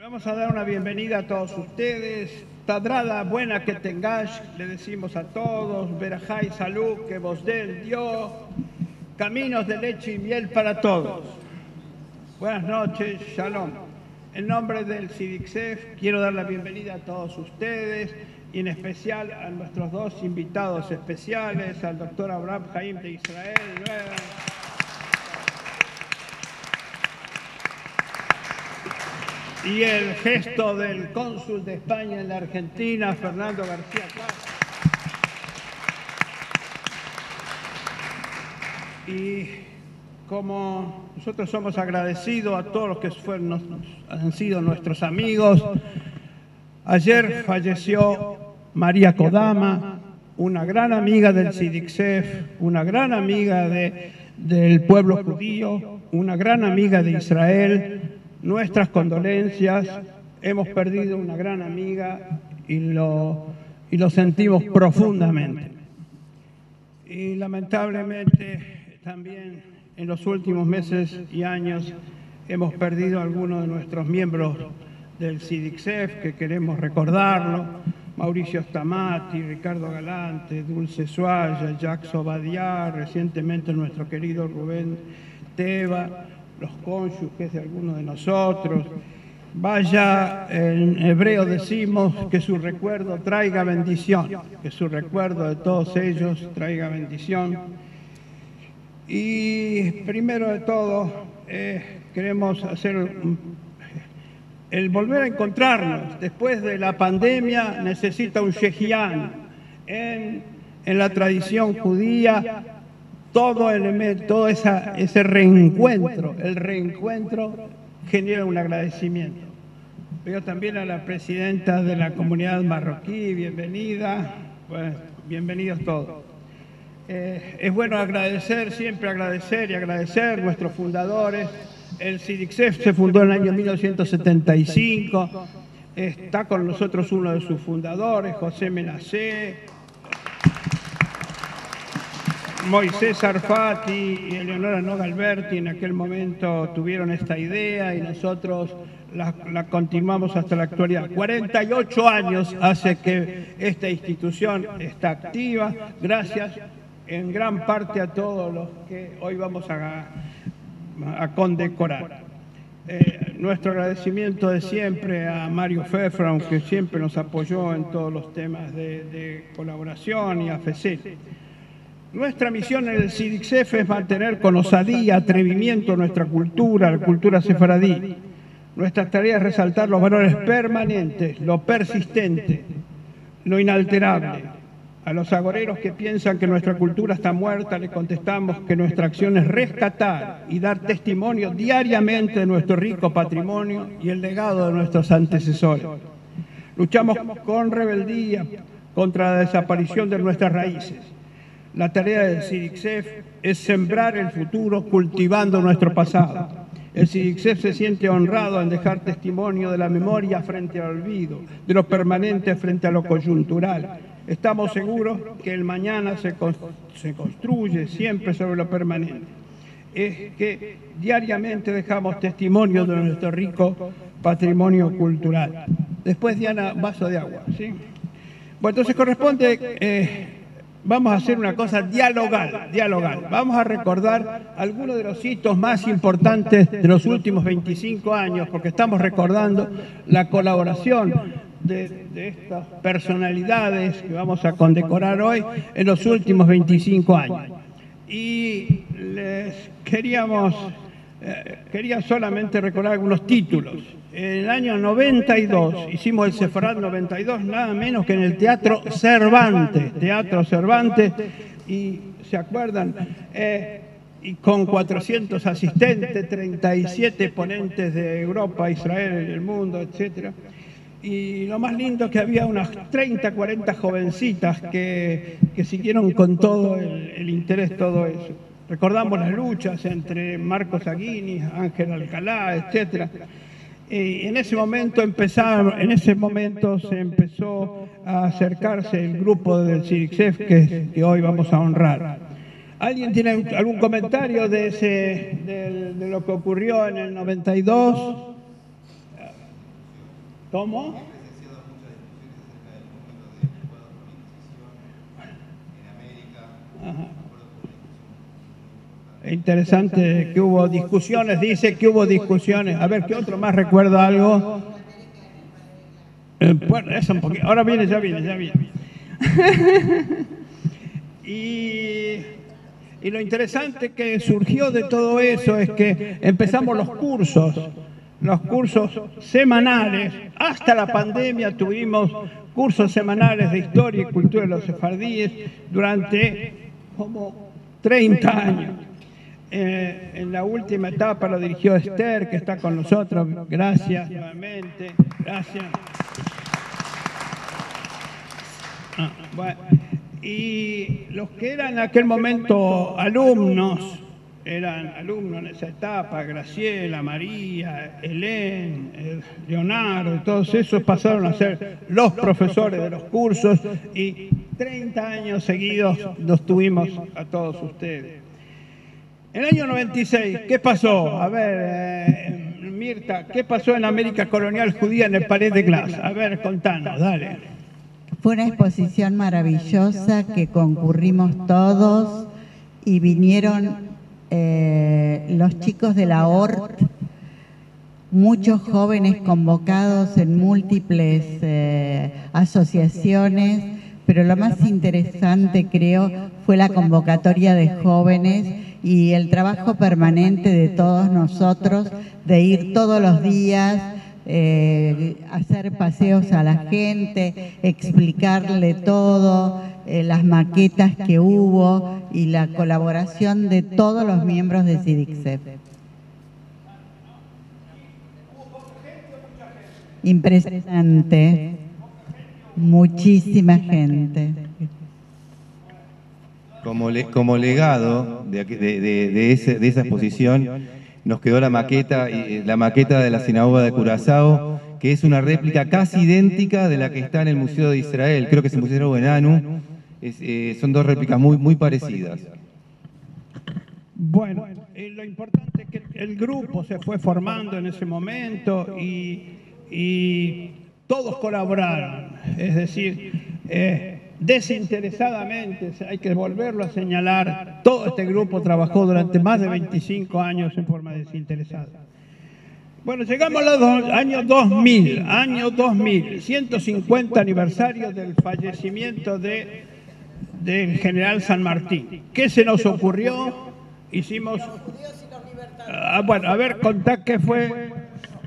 Vamos a dar una bienvenida a todos ustedes. Tadrada buena que tengáis, le decimos a todos. Verajá y salud que vos den Dios. Caminos de leche y miel para todos. Buenas noches, shalom. En nombre del CIDICSEF quiero dar la bienvenida a todos ustedes y en especial a nuestros dos invitados especiales, al doctor Abraham Haim de Israel. Y el gesto del cónsul de España en la Argentina, Fernando García Castro. Y como nosotros somos agradecidos a todos los que han sido nuestros amigos, ayer falleció María Kodama, una gran amiga del CIDICSEF, una gran amiga del pueblo judío, una gran amiga de Israel. Nuestras condolencias, hemos perdido una gran amiga y lo sentimos profundamente. Y lamentablemente también en los últimos meses y años hemos perdido a algunos de nuestros miembros del CIDICSEF, que queremos recordarlo: Mauricio Stamati, Ricardo Galante, Dulce Suaya, Jacques Obadiah, recientemente nuestro querido Rubén Teva, los cónyuges de algunos de nosotros. Vaya, en hebreo decimos que su recuerdo traiga bendición, que su recuerdo de todos ellos traiga bendición. Y primero de todo, queremos hacer el volver a encontrarnos. Después de la pandemia necesita un shejián. En la tradición judía, todo ese reencuentro, el reencuentro genera un agradecimiento. Veo también a la presidenta de la comunidad marroquí, bienvenida. Bueno, bienvenidos todos. Es bueno agradecer, siempre agradecer y agradecer a nuestros fundadores. El CIDICSEF se fundó en el año 1975. Está con nosotros uno de sus fundadores, José Menasé, Moisés Arfati y Eleonora Noga Alberti. En aquel momento tuvieron esta idea y nosotros la continuamos hasta la actualidad. 48 años hace que esta institución está activa, gracias en gran parte a todos los que hoy vamos a condecorar. Nuestro agradecimiento de siempre a Mario Fefra, que siempre nos apoyó en todos los temas de colaboración, y a FECEL. Nuestra misión en el CIDICSEF es mantener con osadía, atrevimiento nuestra cultura, la cultura sefaradí. Nuestra tarea es resaltar los valores permanentes, lo persistente, lo inalterable. A los agoreros que piensan que nuestra cultura está muerta, les contestamos que nuestra acción es rescatar y dar testimonio diariamente de nuestro rico patrimonio y el legado de nuestros antecesores. Luchamos con rebeldía contra la desaparición de nuestras raíces. La tarea del CIDICSEF es sembrar el futuro cultivando nuestro pasado. El CIDICSEF se siente honrado en dejar testimonio de la memoria frente al olvido, de lo permanente frente a lo coyuntural. Estamos seguros que el mañana se construye siempre sobre lo permanente. Es que diariamente dejamos testimonio de nuestro rico patrimonio cultural. Después, Diana, vaso de agua, ¿sí? Bueno, entonces corresponde... vamos a hacer una cosa dialogal. Vamos a recordar algunos de los hitos más importantes de los últimos 25 años, porque estamos recordando la colaboración de estas personalidades que vamos a condecorar hoy en los últimos 25 años. Y quería solamente recordar algunos títulos. En el año 92 hicimos el Sefarad 92, nada menos que en el Teatro Cervantes, y ¿se acuerdan? Y con 400 asistentes, 37 ponentes de Europa, Israel y el mundo, etc. Y lo más lindo es que había unas 30, 40 jovencitas que siguieron con todo el interés, todo eso. Recordamos las luchas entre Marcos Aguinis, Ángel Alcalá, etc. Y en ese momento se empezó a acercarse el grupo del CIDICSEF que hoy vamos a honrar. ¿Alguien tiene algún comentario de lo que ocurrió en el 92? ¿Cómo? Ajá. Interesante que hubo discusiones, dice que hubo discusiones. A ver, ¿qué otro más recuerda algo? Bueno, eso un poquito. Ahora viene, ya viene, ya viene. Y lo interesante que surgió de todo eso es que empezamos los cursos semanales. Hasta la pandemia tuvimos cursos semanales de historia y cultura de los sefardíes durante como 30 años. En la última etapa lo dirigió Esther, que está con nosotros. Gracias nuevamente. Gracias. Bueno, y los que eran en aquel momento alumnos, eran alumnos en esa etapa, Graciela, María, Helen, Leonardo, y todos esos pasaron a ser los profesores de los cursos y 30 años seguidos los tuvimos a todos ustedes. En el año 96, ¿qué pasó? A ver, Mirta, ¿qué pasó en América colonial judía en el Palais de Glace? A ver, contanos, dale. Fue una exposición maravillosa que concurrimos todos y vinieron los chicos de la ORT, muchos jóvenes convocados en múltiples asociaciones, pero lo más interesante creo fue la convocatoria de jóvenes y el trabajo permanente de todos nosotros de ir todos los días, hacer paseos a la gente, explicarle todo, las maquetas que hubo y la colaboración de todos los miembros de CIDICSEF. Impresionante, muchísima gente. Como legado de esa exposición nos quedó la maqueta de la sinagoga de Curazao, que es una réplica casi idéntica de la que está en el Museo de Israel. Creo que es el Museo de Anu. Son dos réplicas muy parecidas. Bueno, lo importante es que el grupo se fue formando en ese momento y todos colaboraron, es decir, desinteresadamente, hay que volverlo a señalar, todo este grupo trabajó durante más de 25 años en forma desinteresada. Bueno, llegamos al año 2000, 150 aniversario del fallecimiento del general San Martín. ¿Qué se nos ocurrió? Hicimos... bueno, a ver, contá qué fue...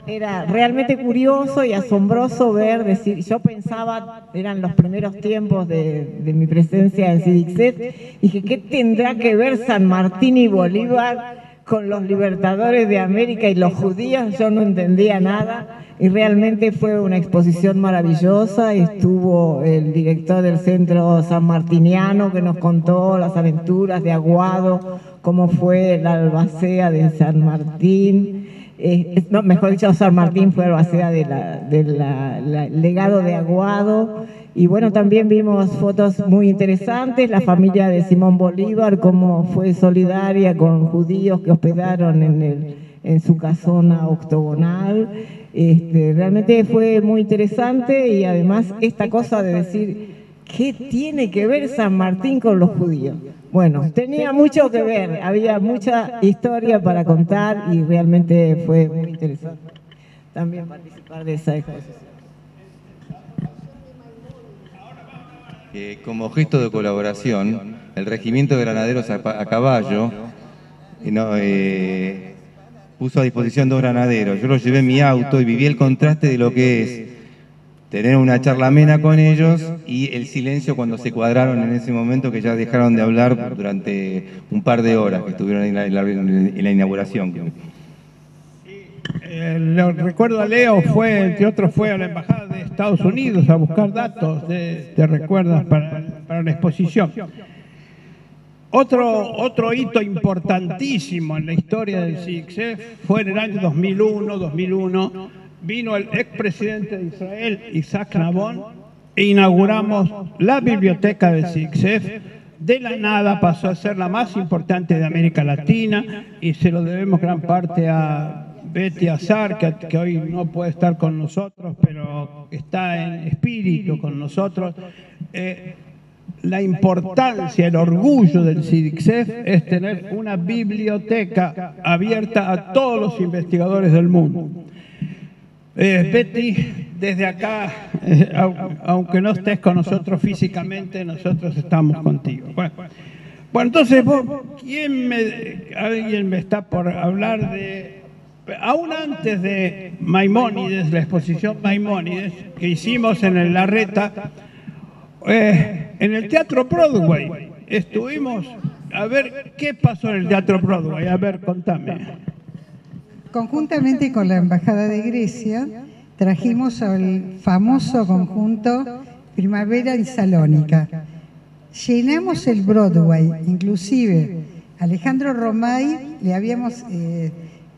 Era realmente curioso y asombroso ver, yo pensaba, eran los primeros tiempos de mi presencia en CIDICSEF, dije, ¿qué tendrá que ver San Martín y Bolívar con los libertadores de América y los judíos? Yo no entendía nada y realmente fue una exposición maravillosa. Estuvo el director del Centro Sanmartiniano que nos contó las aventuras de Aguado, cómo fue la albacea de San Martín. No, mejor dicho, San Martín fue albacea del legado de Aguado. Y bueno, también vimos fotos muy interesantes, la familia de Simón Bolívar, cómo fue solidaria con judíos que hospedaron en su casona octogonal. Realmente fue muy interesante y además esta cosa de decir, ¿qué tiene que ver San Martín con los judíos? Bueno, tenía mucho que ver, había mucha historia para contar y realmente fue muy interesante también participar de esa exposición. Como gesto de colaboración, el Regimiento de Granaderos a Caballo puso a disposición 2 granaderos. Yo los llevé en mi auto y viví el contraste de lo que es tener una charla amena con ellos y el silencio cuando se cuadraron en ese momento, que ya dejaron de hablar durante un par de horas que estuvieron en la inauguración. Recuerdo a Leo, entre otros fue a la Embajada de Estados Unidos a buscar datos, ¿te recuerdas?, para la exposición. Otro hito importantísimo en la historia del CIDICSEF fue en el año 2001, vino el expresidente de Israel, Isaac Nabón, e inauguramos la biblioteca del CIDICSEF. De la nada pasó a ser la más importante de América Latina y se lo debemos gran parte a Betty Azar, que hoy no puede estar con nosotros, pero está en espíritu con nosotros. La importancia, el orgullo del CIDICSEF es tener una biblioteca abierta a todos los investigadores del mundo. Betty, desde acá, aunque no estés con nosotros físicamente, nosotros estamos contigo. Bueno, entonces, alguien me está por hablar de, aún antes de Maimónides, la exposición Maimónides, que hicimos en el Larreta, en el Teatro Broadway, estuvimos a ver qué pasó en el Teatro Broadway. A ver, contame. Conjuntamente con la Embajada de Grecia, trajimos al famoso conjunto Primavera en Salónica. Llenamos el Broadway, inclusive Alejandro Romay le habíamos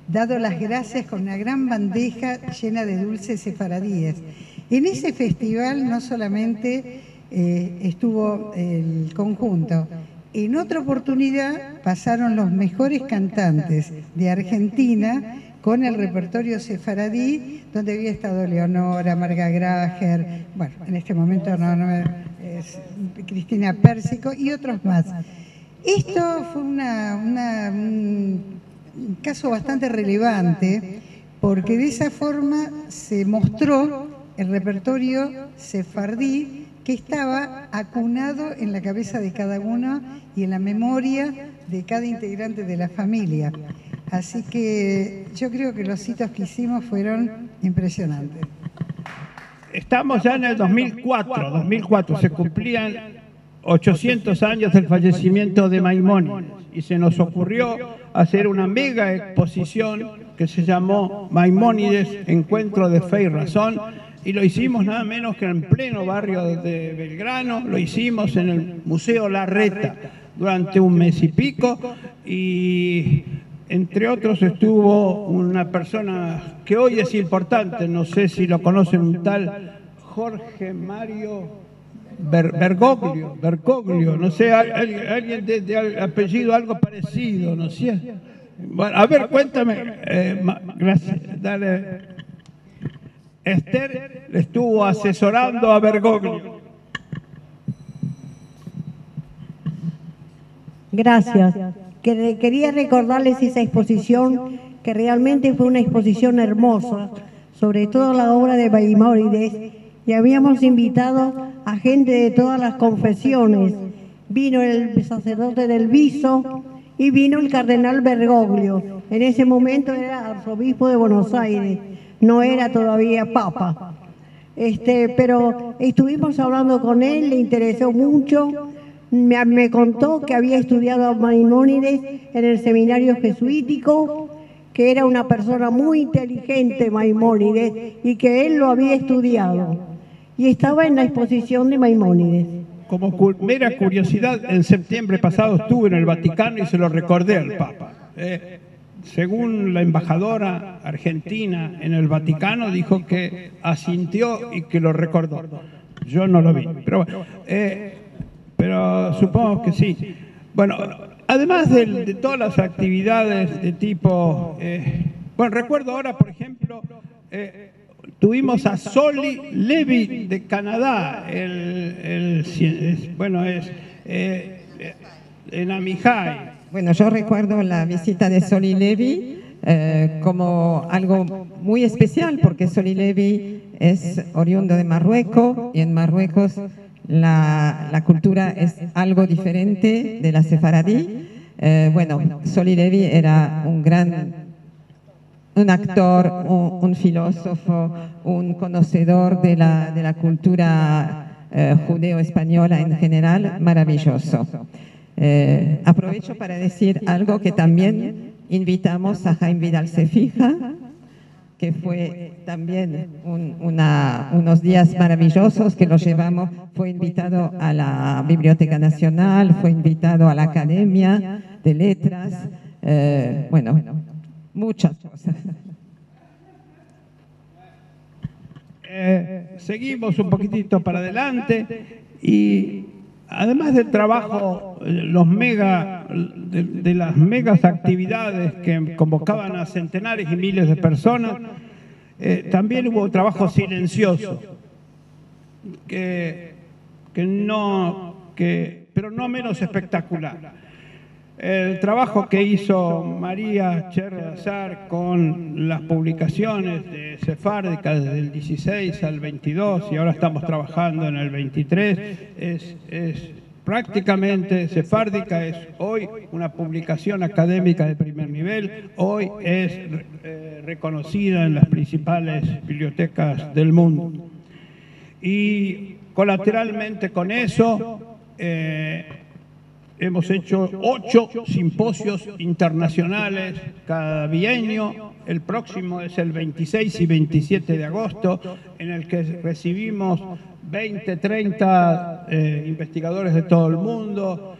dado las gracias con una gran bandeja llena de dulces sefaradíes. En ese festival no solamente estuvo el conjunto, en otra oportunidad pasaron los mejores cantantes de Argentina con el repertorio sefaradí, donde había estado Leonora, Marga Grajer, bueno, en este momento Cristina Pérsico y otros más. Esto fue un caso bastante relevante, porque de esa forma se mostró el repertorio sefardí que estaba acunado en la cabeza de cada uno y en la memoria de cada integrante de la familia. Así que yo creo que los hitos que hicimos fueron impresionantes. Estamos ya en el 2004, se cumplían 800 años del fallecimiento de Maimónides y se nos ocurrió hacer una mega exposición que se llamó Maimónides, Encuentro de Fe y Razón, y lo hicimos nada menos que en pleno barrio de Belgrano, lo hicimos en el Museo Larreta durante un mes y pico, y entre otros estuvo una persona que hoy es importante, no sé si lo conocen, un tal Jorge Mario Bergoglio, no sé, alguien de apellido algo parecido, no sé. Bueno, a ver, cuéntame, gracias, dale. Esther le estuvo asesorando a Bergoglio. Gracias. Quería recordarles esa exposición, que realmente fue una exposición hermosa, sobre todo la obra de Maimónides, y habíamos invitado a gente de todas las confesiones. Vino el sacerdote del Viso y vino el cardenal Bergoglio. En ese momento era arzobispo de Buenos Aires, no era todavía papa. Pero estuvimos hablando con él, le interesó mucho. Me contó que había estudiado a Maimónides en el seminario jesuítico, que era una persona muy inteligente Maimónides y que él lo había estudiado. Y estaba en la exposición de Maimónides. Como mera curiosidad, en septiembre pasado estuve en el Vaticano y se lo recordé al Papa. Según la embajadora argentina en el Vaticano, dijo que asintió y que lo recordó. Yo no lo vi, pero supongo que sí. Bueno, además de todas las actividades de tipo... bueno, recuerdo ahora, por ejemplo, tuvimos a Solly Levy de Canadá, en Amihai. Bueno, yo recuerdo la visita de Solly Levy como algo muy especial, porque Solly Levy es oriundo de Marruecos, y en Marruecos la cultura es algo diferente de la sefaradí. Solly Levy era un actor, un filósofo, un conocedor de la cultura judeo-española en general, maravilloso. Aprovecho para decir algo, que también invitamos a Jaime Vidal Cefija, que fue también unos días maravillosos que lo llevamos. Fue invitado a la Biblioteca Nacional, fue invitado a la Academia de Letras, muchas cosas. Seguimos un poquitito para adelante y además del trabajo, de las megas actividades que convocaban a centenares y miles de personas, también hubo trabajo silencioso, pero no menos espectacular. El trabajo que hizo María Cherrazar con las publicaciones de Sefárdica desde el 16 al 22, y ahora estamos trabajando en el 23, es prácticamente Sefárdica es hoy una publicación académica de primer nivel, hoy es reconocida en las principales bibliotecas del mundo. Y colateralmente con eso, hemos hecho 8 simposios internacionales cada bienio. El próximo es el 26 y 27 de agosto, en el que recibimos 20, 30 investigadores de todo el mundo.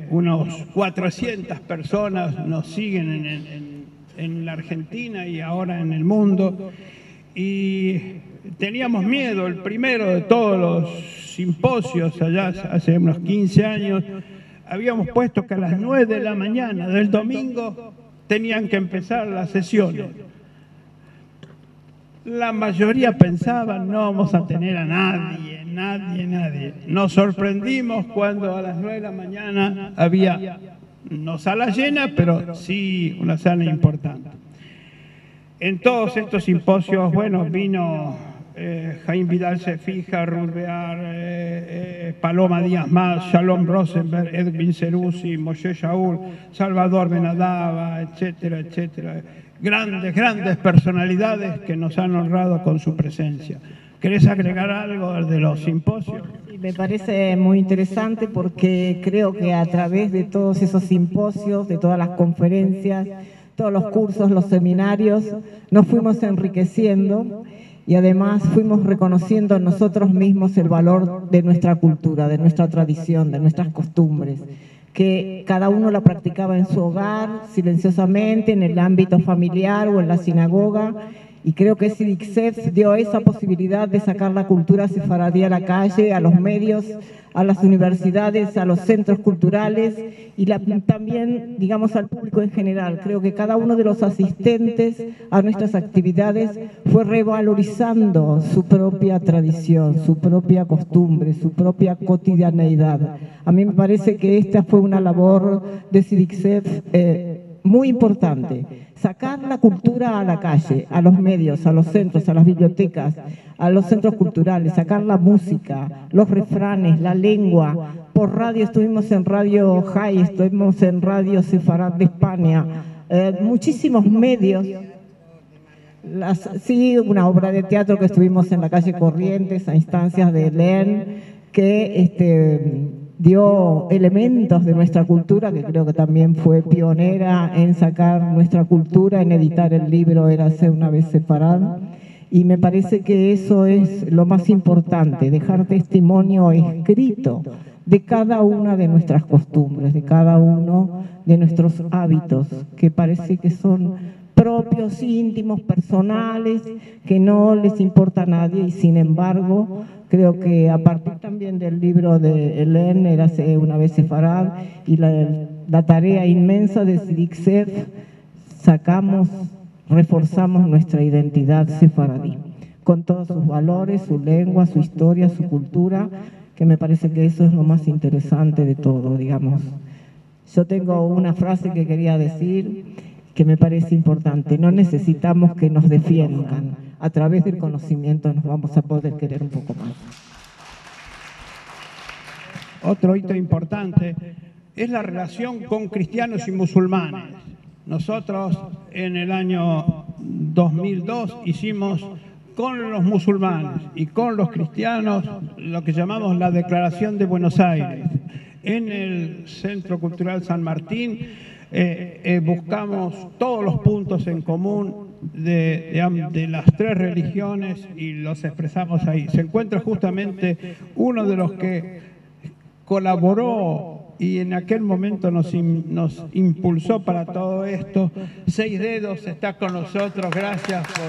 Unos 400 personas nos siguen en la Argentina y ahora en el mundo. Y teníamos miedo, el primero de todos los simposios, allá hace unos 15 años, habíamos puesto que a las 9 de la mañana del domingo tenían que empezar las sesiones. La mayoría pensaban, no vamos a tener a nadie. Nos sorprendimos cuando a las 9 de la mañana había, no sala llena, pero sí una sala importante. En todos estos simposios, bueno, vino Jaime Vidal Cefija, Ruth Bear, Paloma Díaz Mas, Shalom Rosenberg, Edwin Ceruzzi, Moshe Shaul, Salvador Benadaba, etcétera, etcétera. Grandes personalidades que nos han honrado con su presencia. ¿Querés agregar algo de los simposios? Sí, me parece muy interesante porque creo que a través de todos esos simposios, de todas las conferencias, todos los cursos, los seminarios, nos fuimos enriqueciendo y además fuimos reconociendo nosotros mismos el valor de nuestra cultura, de nuestra tradición, de nuestras costumbres, que cada uno la practicaba en su hogar, silenciosamente, en el ámbito familiar o en la sinagoga, y creo que SIDICSEF dio esa posibilidad de sacar la cultura sefaradí a la calle, a los medios, a las universidades, a los centros culturales y también, digamos, al público en general. Creo que cada uno de los asistentes a nuestras actividades fue revalorizando su propia tradición, su propia costumbre, su propia cotidianeidad. A mí me parece que esta fue una labor de SIDICSEF muy importante. Sacar la cultura a la calle, a los medios, a los centros, a las bibliotecas, a los centros culturales, sacar la música, los refranes, la lengua. Por radio estuvimos en Radio High, estuvimos en Radio Sefarad de España, muchísimos medios. Sí, una obra de teatro que estuvimos en la calle Corrientes a instancias de Len, que dio elementos de nuestra cultura, que creo que también fue pionera en sacar nuestra cultura, en editar el libro Érase una vez Sefarad, y me parece que eso es lo más importante, dejar testimonio escrito de cada una de nuestras costumbres, de cada uno de nuestros hábitos, que parece que son propios, íntimos, personales, que no les importa a nadie, y sin embargo creo que a partir también del libro de Helen, Érase una vez Sefarad, y la tarea inmensa de SIDICSEF, reforzamos nuestra identidad sefaradí, con todos sus valores, su lengua, su historia, su cultura, que me parece que eso es lo más interesante de todo, digamos. Yo tengo una frase que quería decir, que me parece importante: no necesitamos que nos defiendan, a través del conocimiento nos vamos a poder querer un poco más. Otro hito importante es la relación con cristianos y musulmanes. Nosotros en el año 2002 hicimos con los musulmanes y con los cristianos lo que llamamos la Declaración de Buenos Aires. En el Centro Cultural San Martín buscamos todos los puntos en común de las tres religiones y los expresamos ahí. Se encuentra justamente uno de los que colaboró y en aquel momento nos impulsó para todo esto. 6 Dedos está con nosotros, gracias por...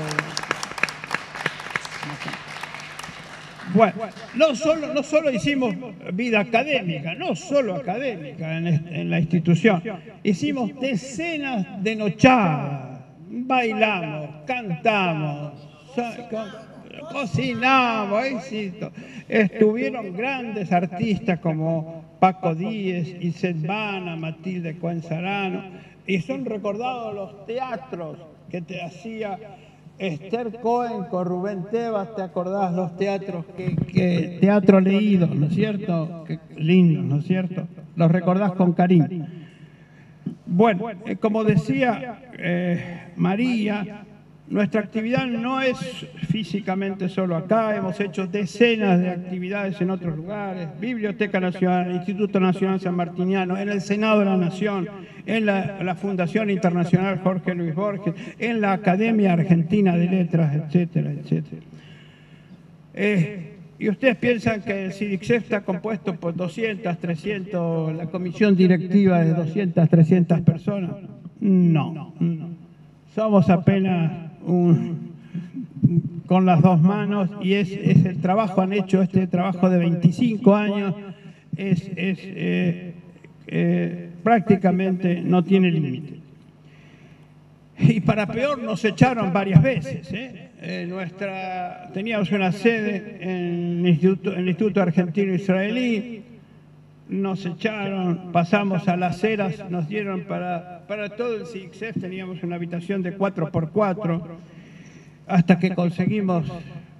Bueno, no solo hicimos vida académica, no solo académica en la institución, hicimos decenas de nochadas, bailamos, cantamos, cocinamos, estuvieron grandes artistas como Paco Díez, Iset Bana, Matilde Coenzarano, y son recordados los teatros que te hacía Esther Cohen con Rubén Tebas. ¿Te acordás los teatros teatro leído, ¿no es cierto? Qué lindo, ¿no es cierto? Los recordás con cariño. Bueno, como decía María, nuestra actividad no es físicamente solo acá, hemos hecho decenas de actividades en otros lugares, Biblioteca Nacional, Instituto Nacional San Martiniano, en el Senado de la Nación, en la Fundación Internacional Jorge Luis Borges, en la Academia Argentina de Letras, etcétera, etcétera. Y ustedes piensan que el CIDICSEF está compuesto por 200, 300, la comisión directiva de 200, 300 personas. No. Somos apenas con las dos manos, y es el trabajo, han hecho este trabajo de 25 años, prácticamente no tiene límite. Y para peor nos echaron varias veces. Teníamos una sede en el Instituto Argentino Israelí, nos echaron, pasamos a Las Heras, nos dieron para todo el CIDICSEF, teníamos una habitación de 4x4, hasta que conseguimos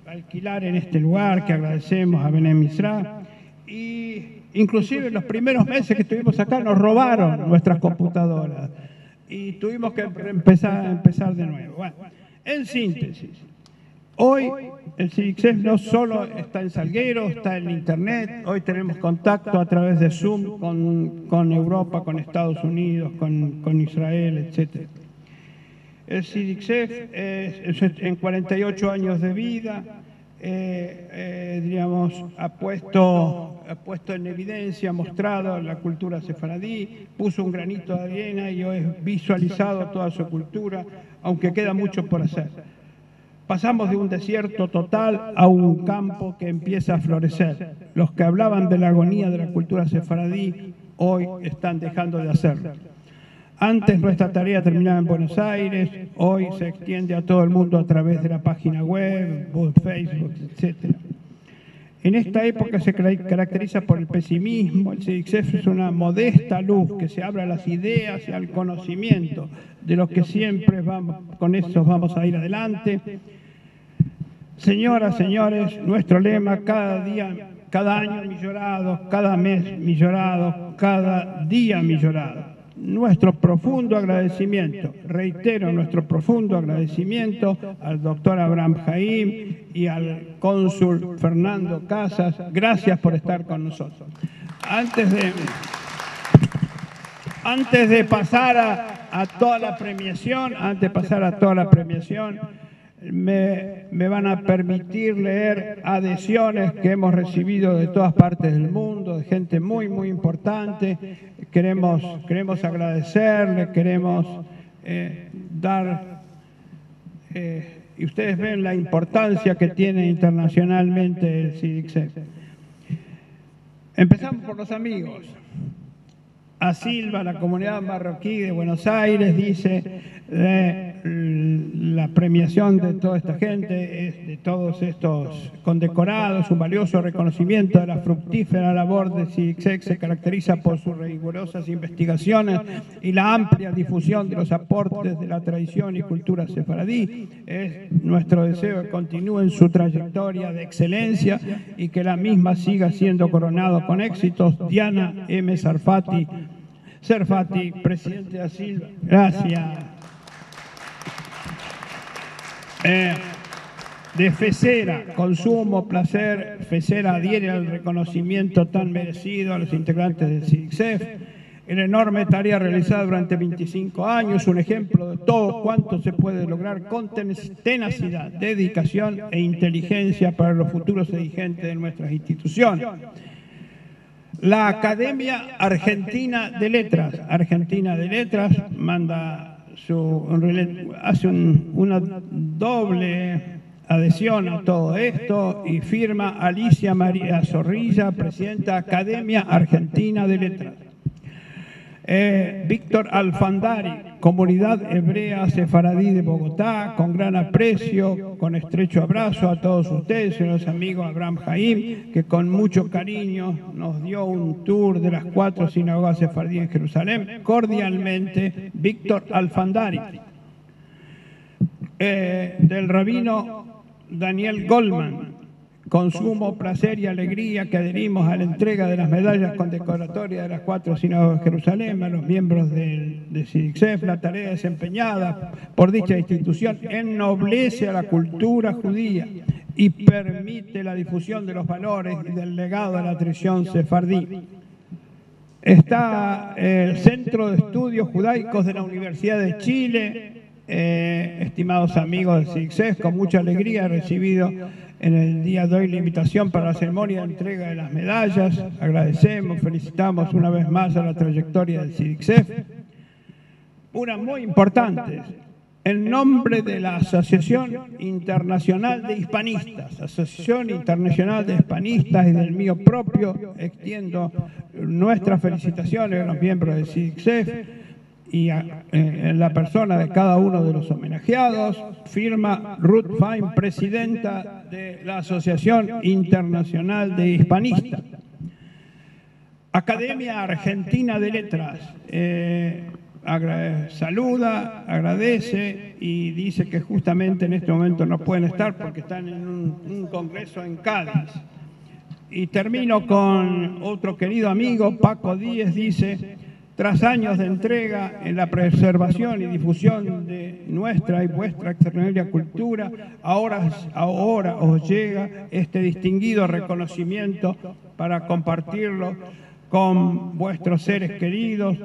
alquilar en este lugar, que agradecemos a Bené Misra, y inclusive en los primeros meses que estuvimos acá nos robaron nuestras computadoras y tuvimos que empezar de nuevo. Bueno, en síntesis, hoy el CIDICSEF no solo está en Salguero, está en Internet, hoy tenemos contacto a través de Zoom con Europa, con Estados Unidos, con Israel, etc. El CIDICSEF en 48 años de vida, digamos, ha puesto en evidencia, ha mostrado la cultura sefaradí, puso un granito de arena y hoy es visualizado toda su cultura, aunque queda mucho por hacer. Pasamos de un desierto total a un campo que empieza a florecer. Los que hablaban de la agonía de la cultura sefaradí hoy están dejando de hacerlo. Antes nuestra tarea terminaba en Buenos Aires, hoy se extiende a todo el mundo a través de la página web, Facebook, etc. En esta época se caracteriza por el pesimismo. El CIDICSEF es una modesta luz que se abre a las ideas y al conocimiento de los que siempre con eso vamos a ir adelante. Señoras, señores, nuestro lema: cada año millorados, cada mes millorados, cada día millorados. Nuestro profundo agradecimiento, reitero, nuestro profundo agradecimiento al doctor Abraham Jaim y al cónsul Fernando Casas. Gracias por estar con nosotros. Antes de pasar a toda la premiación, me van a permitir leer adhesiones que hemos recibido de todas partes del mundo, de gente muy, muy importante. Queremos agradecerle, queremos dar... y ustedes ven la importancia que tiene internacionalmente el CIDICSEF. Empezamos por los amigos. A Silva, la comunidad marroquí de Buenos Aires, dice la premiación de toda esta gente, de todos estos condecorados, un valioso reconocimiento de la fructífera labor de CIDICSEF, se caracteriza por sus rigurosas investigaciones y la amplia difusión de los aportes de la tradición y cultura sefaradí. Es nuestro deseo que continúe en su trayectoria de excelencia y que la misma siga siendo coronado con éxitos. Diana M. Serfati, presidente de Silva. Gracias. De Fesera, consumo, placer, Fesera adhiere al reconocimiento tan merecido a los integrantes del CIDICSEF. En enorme tarea realizada durante 25 años, un ejemplo de todo cuanto se puede lograr con tenacidad, dedicación e inteligencia para los futuros dirigentes de nuestras instituciones. La Academia Argentina de Letras, hace una doble adhesión a todo esto y firma Alicia María Zorrilla, presidenta Academia Argentina de Letras. Víctor Alfandari, Comunidad Hebrea Sefaradí de Bogotá, con gran aprecio, con estrecho abrazo a todos ustedes, señores amigos. Abraham Jaim, que con mucho cariño nos dio un tour de las 4 sinagogas sefardíes en Jerusalén. Cordialmente, Víctor Alfandari. Del rabino Daniel Goldman, con sumo placer y alegría que adherimos a la entrega de las medallas condecoratorias de las 4 sinagogas de Jerusalén a los miembros de SIDICSEF. La tarea desempeñada por dicha institución ennoblece a la cultura judía y permite la difusión de los valores y del legado de la tradición sefardí. Está el Centro de Estudios Judaicos de la Universidad de Chile. Estimados amigos de SIDICSEF, con mucha alegría he recibido en el día de hoy la invitación para la ceremonia de entrega de las medallas. Agradecemos, felicitamos una vez más a la trayectoria del SIDICSEF. Una muy importante, en nombre de la Asociación Internacional de Hispanistas, Asociación Internacional de Hispanistas y del mío propio, extiendo nuestras felicitaciones a los miembros del SIDICSEF y en la persona de cada uno de los homenajeados. Firma Ruth Fein, presidenta de la Asociación Internacional de Hispanistas. Academia Argentina de Letras saluda, agradece y dice que justamente en este momento no pueden estar porque están en un congreso en Cádiz. Y termino con otro querido amigo, Paco Díez, dice: tras años de entrega en la preservación y difusión de nuestra y vuestra extraordinaria cultura, ahora os llega este distinguido reconocimiento para compartirlo con vuestros seres queridos.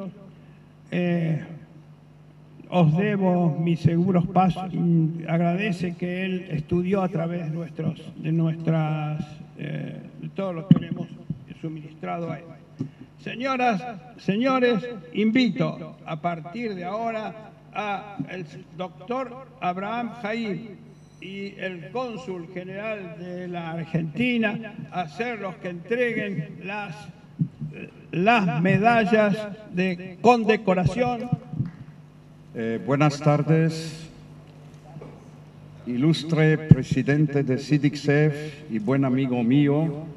Os debo mis seguros pasos. Agradece que él estudió a través de todo lo que le hemos suministrado a él. Señoras, señores, invito a partir de ahora al doctor Abraham Jaim y el cónsul general de la Argentina a ser los que entreguen las medallas de condecoración. Buenas tardes, ilustre presidente de SIDICSEF y buen amigo mío.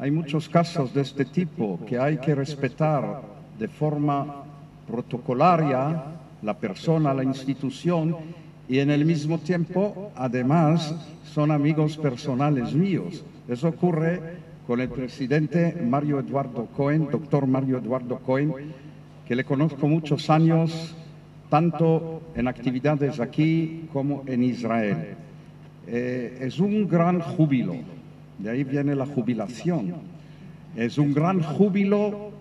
Hay muchos casos de este tipo que hay que respetar de forma protocolaria la persona, la institución, y en el mismo tiempo, además, son amigos personales míos. Eso ocurre con el presidente Mario Eduardo Cohen, doctor Mario Eduardo Cohen, que le conozco muchos años, tanto en actividades aquí como en Israel. Es un gran júbilo. De ahí viene la jubilación. Es un gran júbilo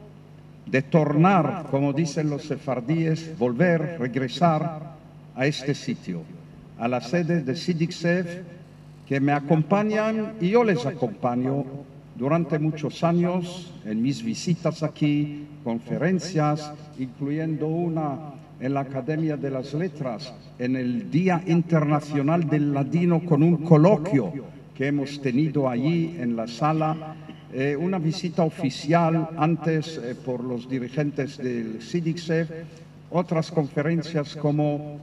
de tornar, como dicen los sefardíes, volver, regresar a este sitio, a la sede de SIDICSEF, que me acompañan y yo les acompaño durante muchos años en mis visitas aquí, conferencias, incluyendo una en la Academia de las Letras, en el Día Internacional del Ladino, con un coloquio que hemos tenido allí en la sala, una visita oficial antes por los dirigentes del SIDICSEF, otras conferencias como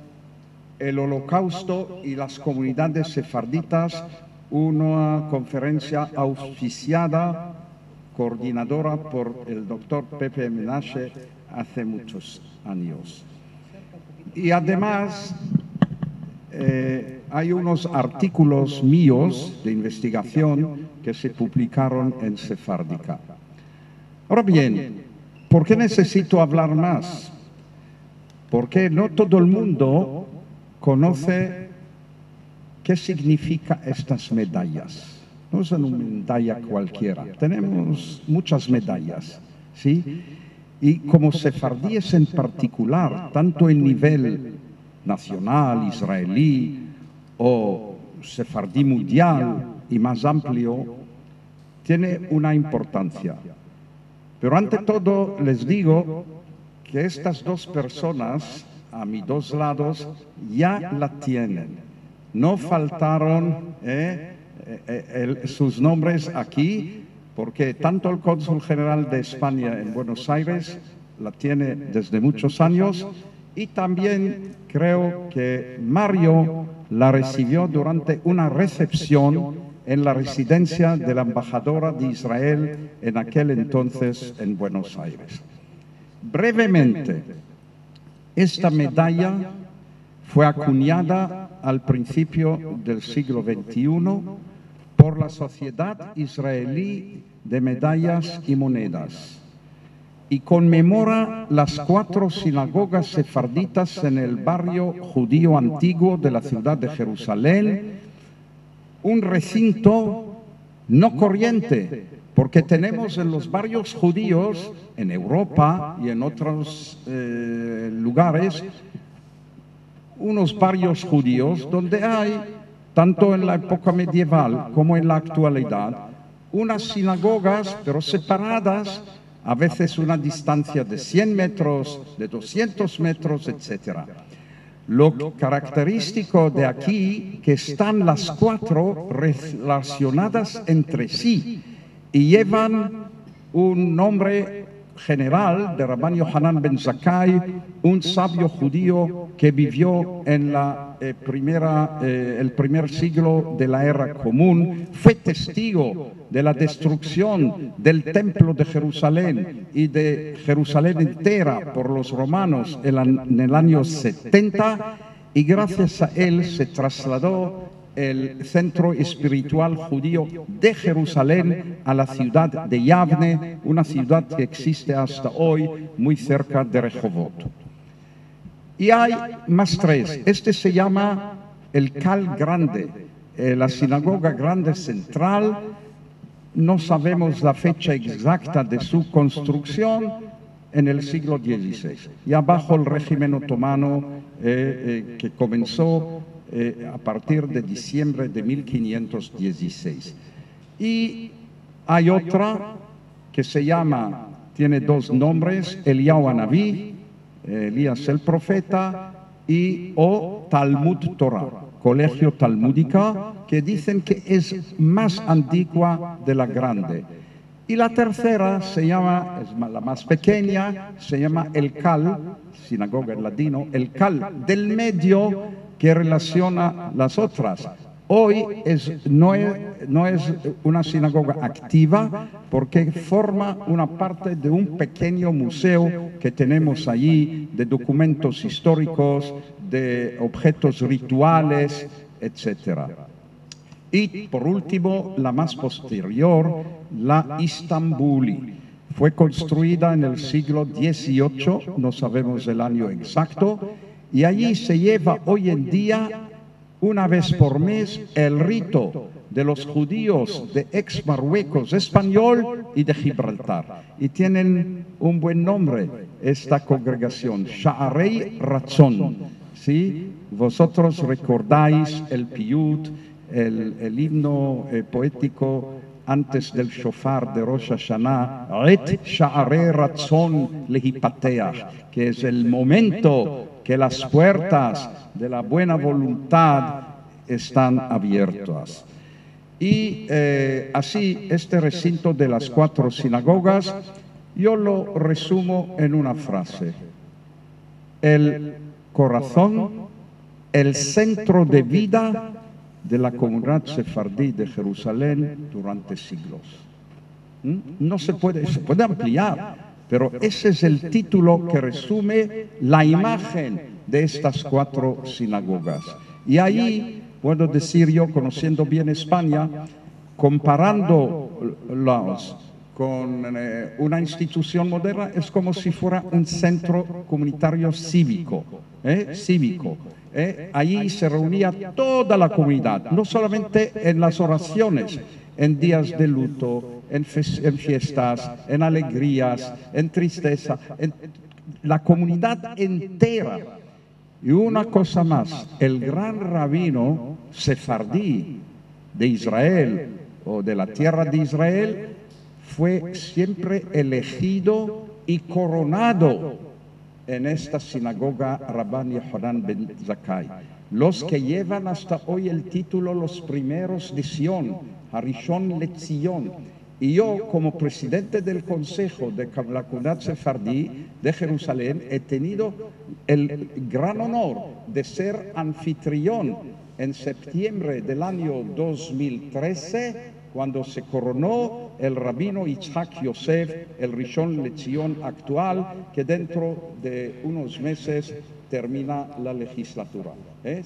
el Holocausto y las comunidades sefarditas, una conferencia auspiciada, coordinadora por el doctor Pepe Menashe hace muchos años. Y además hay unos artículos míos de investigación que se publicaron en Sefardika. Ahora bien, ¿por qué necesito hablar más? Porque no todo el mundo conoce qué significa estas medallas. No es una medalla cualquiera. Tenemos muchas medallas, ¿sí? Y como sefardíes en particular, tanto en nivel nacional, israelí o sefardí mundial y más amplio, tiene una importancia. Pero ante todo les digo que estas dos personas a mis dos lados ya la tienen. no faltaron sus nombres aquí, porque tanto el cónsul general de España en Buenos Aires la tiene desde muchos años, y también creo que Mario la recibió durante una recepción en la residencia de la embajadora de Israel en aquel entonces en Buenos Aires. Brevemente, esta medalla fue acuñada al principio del siglo XXI por la Sociedad Israelí de Medallas y Monedas y conmemora las 4 sinagogas sefarditas en el barrio judío antiguo de la ciudad de Jerusalén, un recinto no corriente, porque tenemos en los barrios judíos, en Europa y en otros lugares, unos barrios judíos donde hay, tanto en la época medieval como en la actualidad, unas sinagogas, pero separadas, a veces una distancia de 100 metros, de 200 metros, etc. Lo característico de aquí que están las 4 relacionadas entre sí y llevan un nombre general de Rabban Yohanan ben Zakkai, un sabio judío que vivió en el primer siglo de la era común, fue testigo de la destrucción del templo de Jerusalén y de Jerusalén entera por los romanos en el año 70, y gracias a él se trasladó el centro espiritual judío de Jerusalén a la ciudad de Yavne, una ciudad que existe hasta hoy muy cerca de Rehovot. Y hay más 3. Este se llama el Cal Grande, la sinagoga grande central. No sabemos la fecha exacta de su construcción, en el siglo XVI, ya bajo el régimen otomano que comenzó a partir de diciembre de 1516. Y hay otra que se llama, tiene 2 nombres, Eliyahu Hanaví, Elías el profeta, o Talmud Torah, colegio talmúdica, que dicen que es más antigua de la grande. Y la tercera se llama, es la más pequeña, se llama el Cal, sinagoga en ladino, el Cal del medio, que relaciona las otras. Hoy no es una sinagoga activa porque forma una parte de un pequeño museo que tenemos allí de documentos históricos, de objetos rituales, etc. Y por último, la más posterior, la Istambuli. Fue construida en el siglo XVIII, no sabemos el año exacto, y allí se lleva hoy en día, una vez por mes, el rito de los judíos de ex Marruecos español y de Gibraltar. Y tienen un buen nombre, esta congregación, Sha'arei Ratzon. ¿Sí? Vosotros recordáis el piyut, el himno poético antes del shofar de Rosh Hashanah, Et Sha'arei Ratzon Lehipateach, que es el momento que las puertas de la buena voluntad están abiertas. Y así, este recinto de las 4 sinagogas, yo lo resumo en una frase. El corazón, el centro de vida de la comunidad sefardí de Jerusalén durante siglos. No se puede ampliar, pero ese es el título que resume la imagen de estas 4 sinagogas. Y ahí puedo decir yo, conociendo bien España, comparándolos con una institución moderna, es como si fuera un centro comunitario cívico. Allí se reunía toda la comunidad, no solamente en las oraciones, en días de luto, en fiestas, en alegrías, en tristeza, la comunidad entera. Y una cosa más, el gran rabino sefardí de Israel o de la tierra de Israel fue siempre elegido y coronado en esta sinagoga Rabban Yohanan ben Zakkai. los que llevan hasta hoy el título los primeros de Sion, Harishon Lezion. Y yo, como presidente del Consejo de la Comunidad Sefardí de Jerusalén, he tenido el gran honor de ser anfitrión en septiembre del año 2013, cuando se coronó el rabino Yitzhak Yosef, el Rishon Lezion actual, que dentro de unos meses termina la legislatura.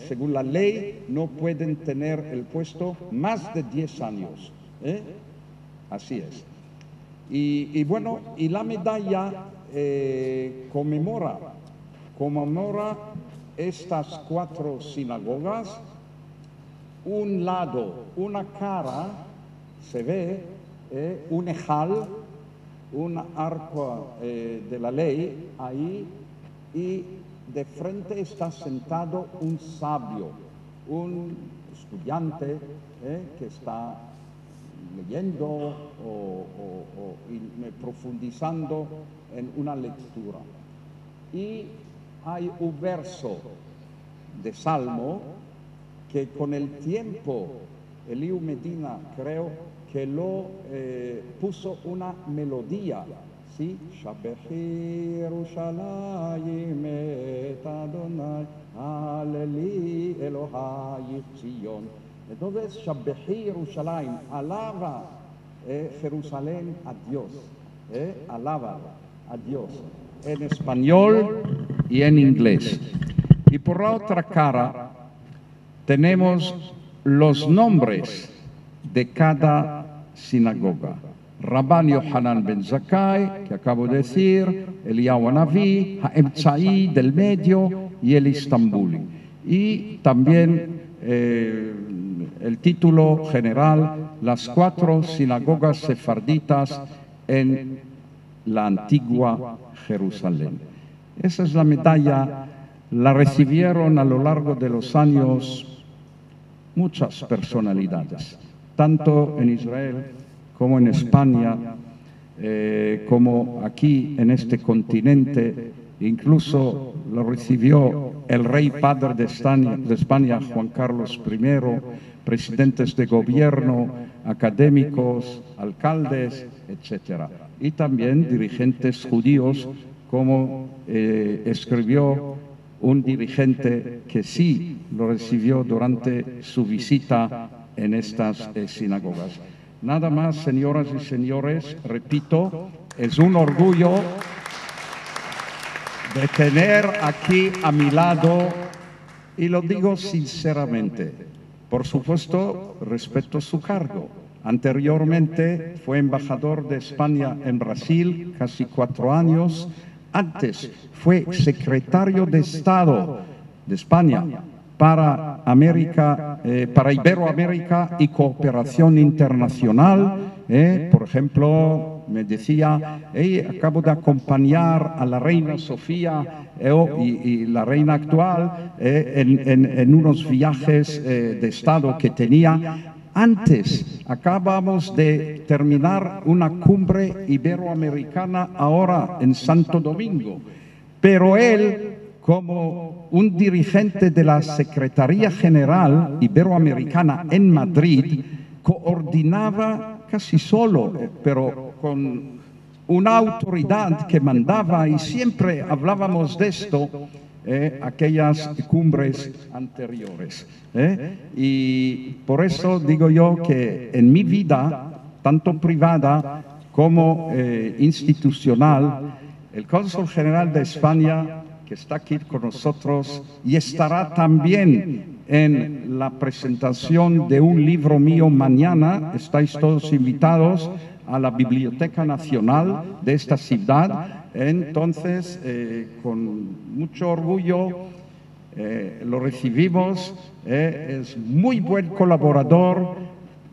Según la ley, no pueden tener el puesto más de 10 años. Así es. Y bueno, y la medalla conmemora estas 4 sinagogas. Un lado, una cara, se ve un ejal, un arco de la ley ahí, y de frente está sentado un sabio, un estudiante que está leyendo o profundizando en una lectura. Y hay un verso de Salmo que con el tiempo Eliu Medina creo que lo puso una melodía, ¿sí? Shabechi Yerushalayim et Adonai, Aleli Elohai Zion. Entonces, Shabechi Yerushalayim, alaba Jerusalén a Dios, alaba a Dios, en español y en inglés. Y por la otra cara tenemos los nombres de cada sinagoga. Rabban Yohanan ben Zakkai, que acabo de decir, Eliyahu Hanavi, Ha'emtzai del medio y el Istambuli. Y también el título general, las 4 sinagogas sefarditas en la antigua Jerusalén. Esa es la medalla, la recibieron a lo largo de los años muchas personalidades, tanto en Israel como en España, como aquí en este continente. Incluso lo recibió el rey padre de España, Juan Carlos I, presidentes de gobierno, académicos, alcaldes, etc. Y también dirigentes judíos, como escribió un dirigente que sí lo recibió durante su visita en estas sinagogas. Nada más, señoras y señores, repito, es un orgullo de tener aquí a mi lado, y lo digo sinceramente. Por supuesto, respeto su cargo. Anteriormente fue embajador de España en Brasil, casi 4 años. Antes fue secretario de Estado de España para Iberoamérica y cooperación internacional. Por ejemplo, me decía, acabo de acompañar a la reina Sofía y la reina actual en unos viajes de Estado que tenía. Antes, acabamos de terminar una cumbre iberoamericana ahora en Santo Domingo, pero él, como un dirigente de la Secretaría General Iberoamericana en Madrid, coordinaba casi solo, pero con una autoridad que mandaba, y siempre hablábamos de esto, aquellas cumbres anteriores. Y por eso digo yo que en mi vida, tanto privada como institucional, el cónsul general de España, que está aquí con nosotros y estará también en la presentación de un libro mío mañana, estáis todos invitados a la Biblioteca Nacional de esta ciudad. Entonces, con mucho orgullo lo recibimos. Es muy buen colaborador.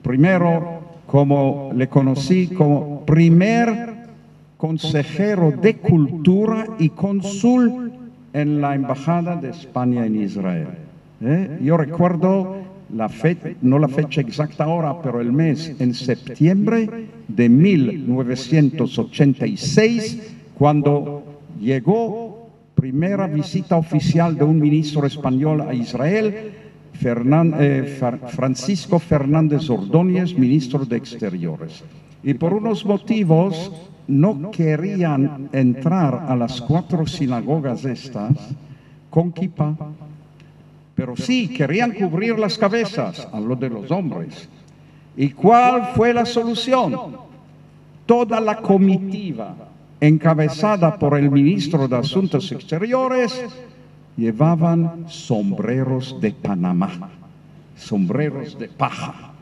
Primero, como le conocí como primer consejero de Cultura y cónsul en la Embajada de España en Israel. Yo recuerdo la fecha, no la fecha exacta ahora, pero el mes, en septiembre de 1986, cuando llegó primera visita oficial de un ministro español a Israel, Francisco Fernández Ordóñez, ministro de Exteriores. Y por unos motivos no querían entrar a las 4 sinagogas estas con kippah, pero sí querían cubrir las cabezas a los de los hombres. ¿Y cuál fue la solución? Toda la comitiva, encabezada por el ministro de Asuntos Exteriores, llevaban sombreros de Panamá, sombreros de paja.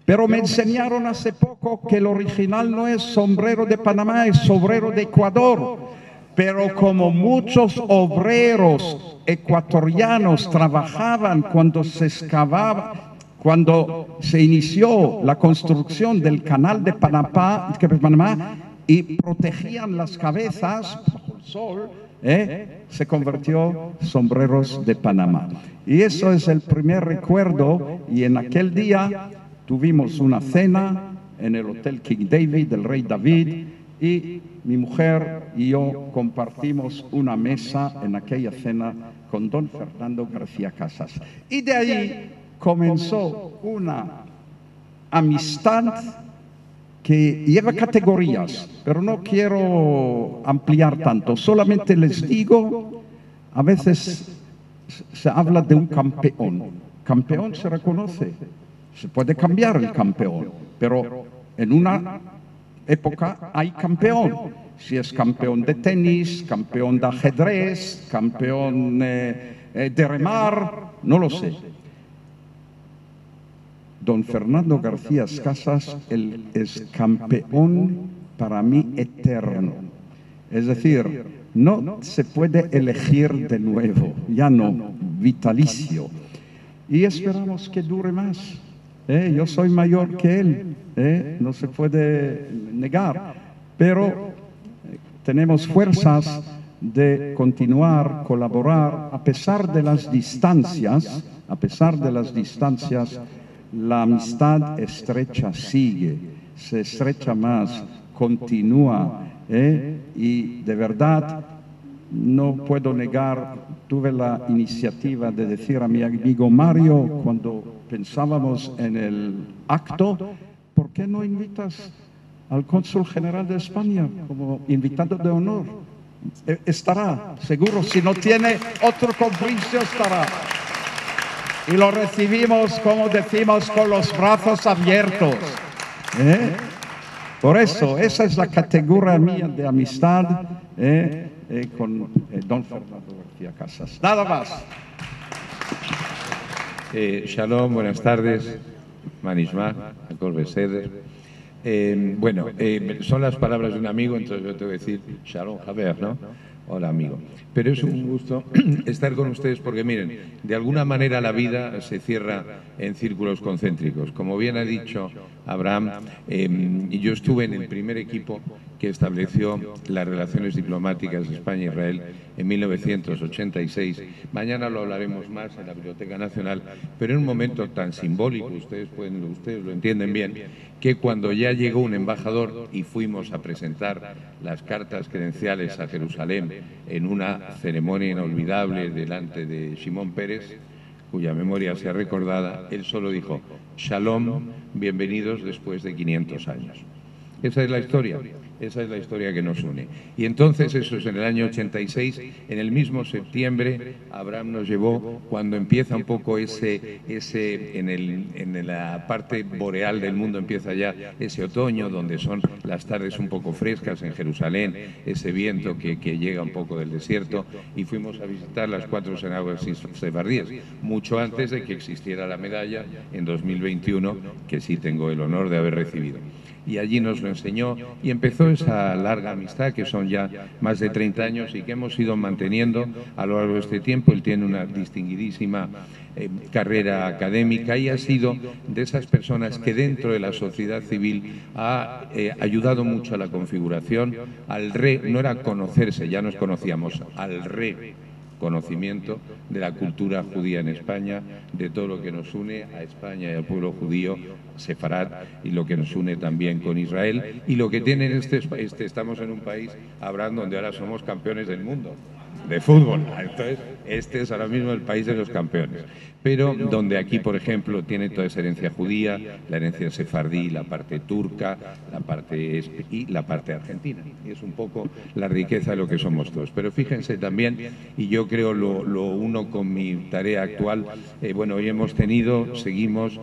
Pero me enseñaron hace poco que el original no es sombrero de Panamá, es sombrero de Ecuador. Pero como muchos obreros ecuatorianos trabajaban cuando se excavaba, cuando se inició la construcción del canal de Panamá y protegían las cabezas bajo el sol, se convirtió sombreros de Panamá. Y eso es el primer recuerdo, y en aquel día tuvimos una cena en el Hotel King David, del Rey David, y mi mujer y yo compartimos una mesa en aquella cena con don Fernando García Casas. Y de ahí comenzó una amistad que lleva categorías, pero no quiero ampliar tanto. Solamente les digo, a veces se habla de un campeón. Campeón se reconoce, se puede cambiar el campeón, pero en una época hay campeón. Si es campeón de tenis, campeón de ajedrez, campeón de remar, no lo sé. Don Fernando García Casas es campeón para mí eterno. Es decir, no se puede elegir de nuevo, ya no, vitalicio. Y esperamos que dure más. Yo soy mayor que él, no se puede negar, pero tenemos fuerzas de continuar, colaborar, a pesar de las distancias, la amistad estrecha sigue, se estrecha más, continúa, y de verdad no puedo negar, tuve la iniciativa de decir a mi amigo Mario, cuando pensábamos en el acto, ¿por qué no invitas al cónsul general de España como invitado de honor? Estará, seguro, si no tiene otro compromiso estará. Y lo recibimos, como decimos, con los brazos abiertos. Por eso, esa es la categoría mía de amistad con don Fernando García Casas. Nada más. Shalom, buenas tardes. Manishma, Akol Beseder. Bueno, son las palabras de un amigo, entonces yo tengo que decir Shalom Javier, ¿no? Hola, amigo. Pero es un gusto estar con ustedes porque, miren, de alguna manera la vida se cierra en círculos concéntricos. Como bien ha dicho Abraham, yo estuve en el primer equipo que estableció las relaciones diplomáticas de España e Israel en 1986. Mañana lo hablaremos más en la Biblioteca Nacional, pero en un momento tan simbólico, ustedes lo entienden bien, que cuando ya llegó un embajador y fuimos a presentar las cartas credenciales a Jerusalén en una ceremonia inolvidable delante de Shimon Peres, cuya memoria sea recordada, él solo dijo: Shalom, bienvenidos después de 500 años. Esa es la historia que nos une. Y entonces, eso es en el año 86, en el mismo septiembre, Abraham nos llevó, cuando empieza un poco en la parte boreal del mundo empieza ya ese otoño, donde son las tardes un poco frescas en Jerusalén, ese viento que llega un poco del desierto, y fuimos a visitar las 4 sinagogas sefardíes, mucho antes de que existiera la medalla en 2021, que sí tengo el honor de haber recibido. Y allí nos lo enseñó y empezó esa larga amistad que son ya más de 30 años y que hemos ido manteniendo a lo largo de este tiempo. Él tiene una distinguidísima carrera académica y ha sido de esas personas que dentro de la sociedad civil ha ayudado mucho a la configuración, no era conocerse, ya nos conocíamos, al conocimiento de la cultura judía en España, de todo lo que nos une a España y al pueblo judío sefarad, y lo que nos une también con Israel, y lo que tiene estamos en un país, Abraham, donde ahora somos campeones del mundo. de fútbol. Entonces, este es ahora mismo el país de los campeones. Pero donde aquí, por ejemplo, tiene toda esa herencia judía, la herencia sefardí, la parte turca, y la parte argentina. Y es un poco la riqueza de lo que somos todos. Pero fíjense también, y yo creo lo uno con mi tarea actual, bueno, hoy seguimos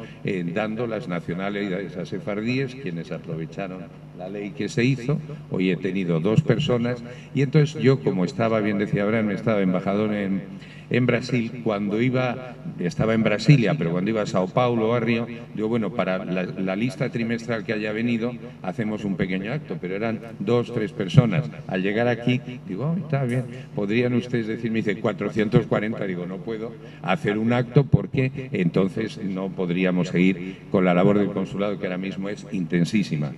dando las nacionalidades a sefardíes, quienes aprovecharon la ley que se hizo. Hoy he tenido 2 personas, y entonces yo, como estaba, bien decía Abraham, estaba embajador en Brasil, estaba en Brasilia, pero cuando iba a Sao Paulo o a Río, digo, bueno, para la lista trimestral que haya venido, hacemos un pequeño acto, pero eran 2, 3 personas. Al llegar aquí, digo, está bien, podrían ustedes decirme, dice, 440, digo, no puedo hacer un acto porque entonces no podríamos seguir con la labor del consulado, que ahora mismo es intensísima.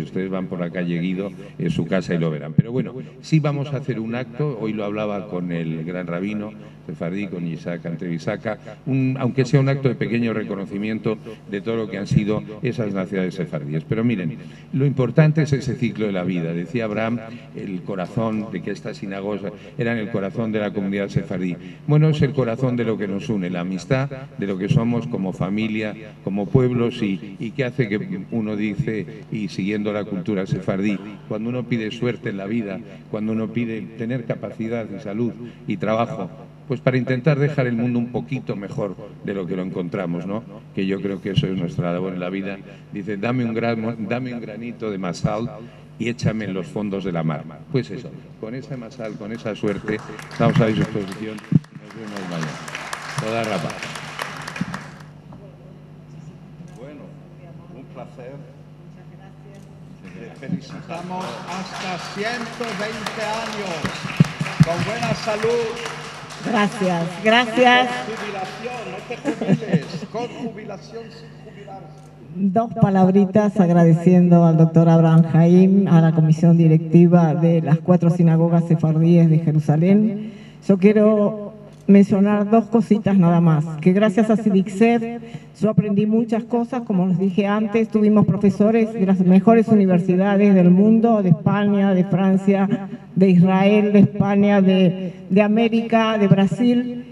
Ustedes van por la calle Guido, en su casa, y lo verán. Pero bueno, sí vamos a hacer un acto, hoy lo hablaba con el gran rabino sefardí, con Isaac Antebisaca, aunque sea un acto de pequeño reconocimiento de todo lo que han sido esas nacionalidades sefardíes. Pero miren, lo importante es ese ciclo de la vida. Decía Abraham, el corazón de que estas sinagogas eran el corazón de la comunidad sefardí. Bueno, es el corazón de lo que nos une, la amistad, de lo que somos como familia, como pueblos, y que hace que uno dice, y siguiendo la cultura sefardí, cuando uno pide suerte en la vida, cuando uno pide tener capacidad y salud y trabajo, pues para intentar dejar el mundo un poquito mejor de lo que lo encontramos, ¿no? Que yo creo que eso es nuestra labor en la vida. Dice, dame un granito de masal y échame en los fondos de la mar. Pues eso, con esa masal, con esa suerte, estamos a disposición y nos vemos mañana. Toda rapa. Bueno, un placer. Le felicitamos hasta 120 años, con buena salud. Gracias, gracias. Jubilación, no te jubiles, con jubilación sin jubilarse. 2 palabritas agradeciendo al doctor Abraham Haim, a la comisión directiva de las 4 sinagogas sefardíes de Jerusalén. Yo quiero mencionar 2 cositas nada más, que gracias a CIDICSEF yo aprendí muchas cosas, como les dije antes, tuvimos profesores de las mejores universidades del mundo, de España, de Francia, de Israel, de España, de América, de Brasil.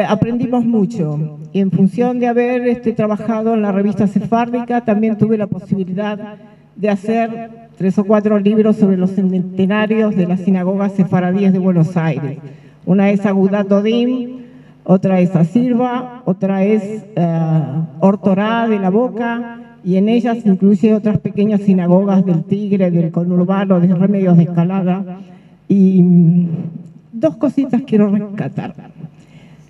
Aprendimos mucho, y en función de haber trabajado en la revista sefárdica, también tuve la posibilidad de hacer 3 o 4 libros sobre los centenarios de las sinagogas sefaradíes de Buenos Aires. Una es Agudat Dodim, otra es Asilva, otra es Ortorá de la Boca, y en ellas incluye otras pequeñas sinagogas del Tigre, del conurbano, de Remedios de Escalada. Y 2 cositas quiero rescatar.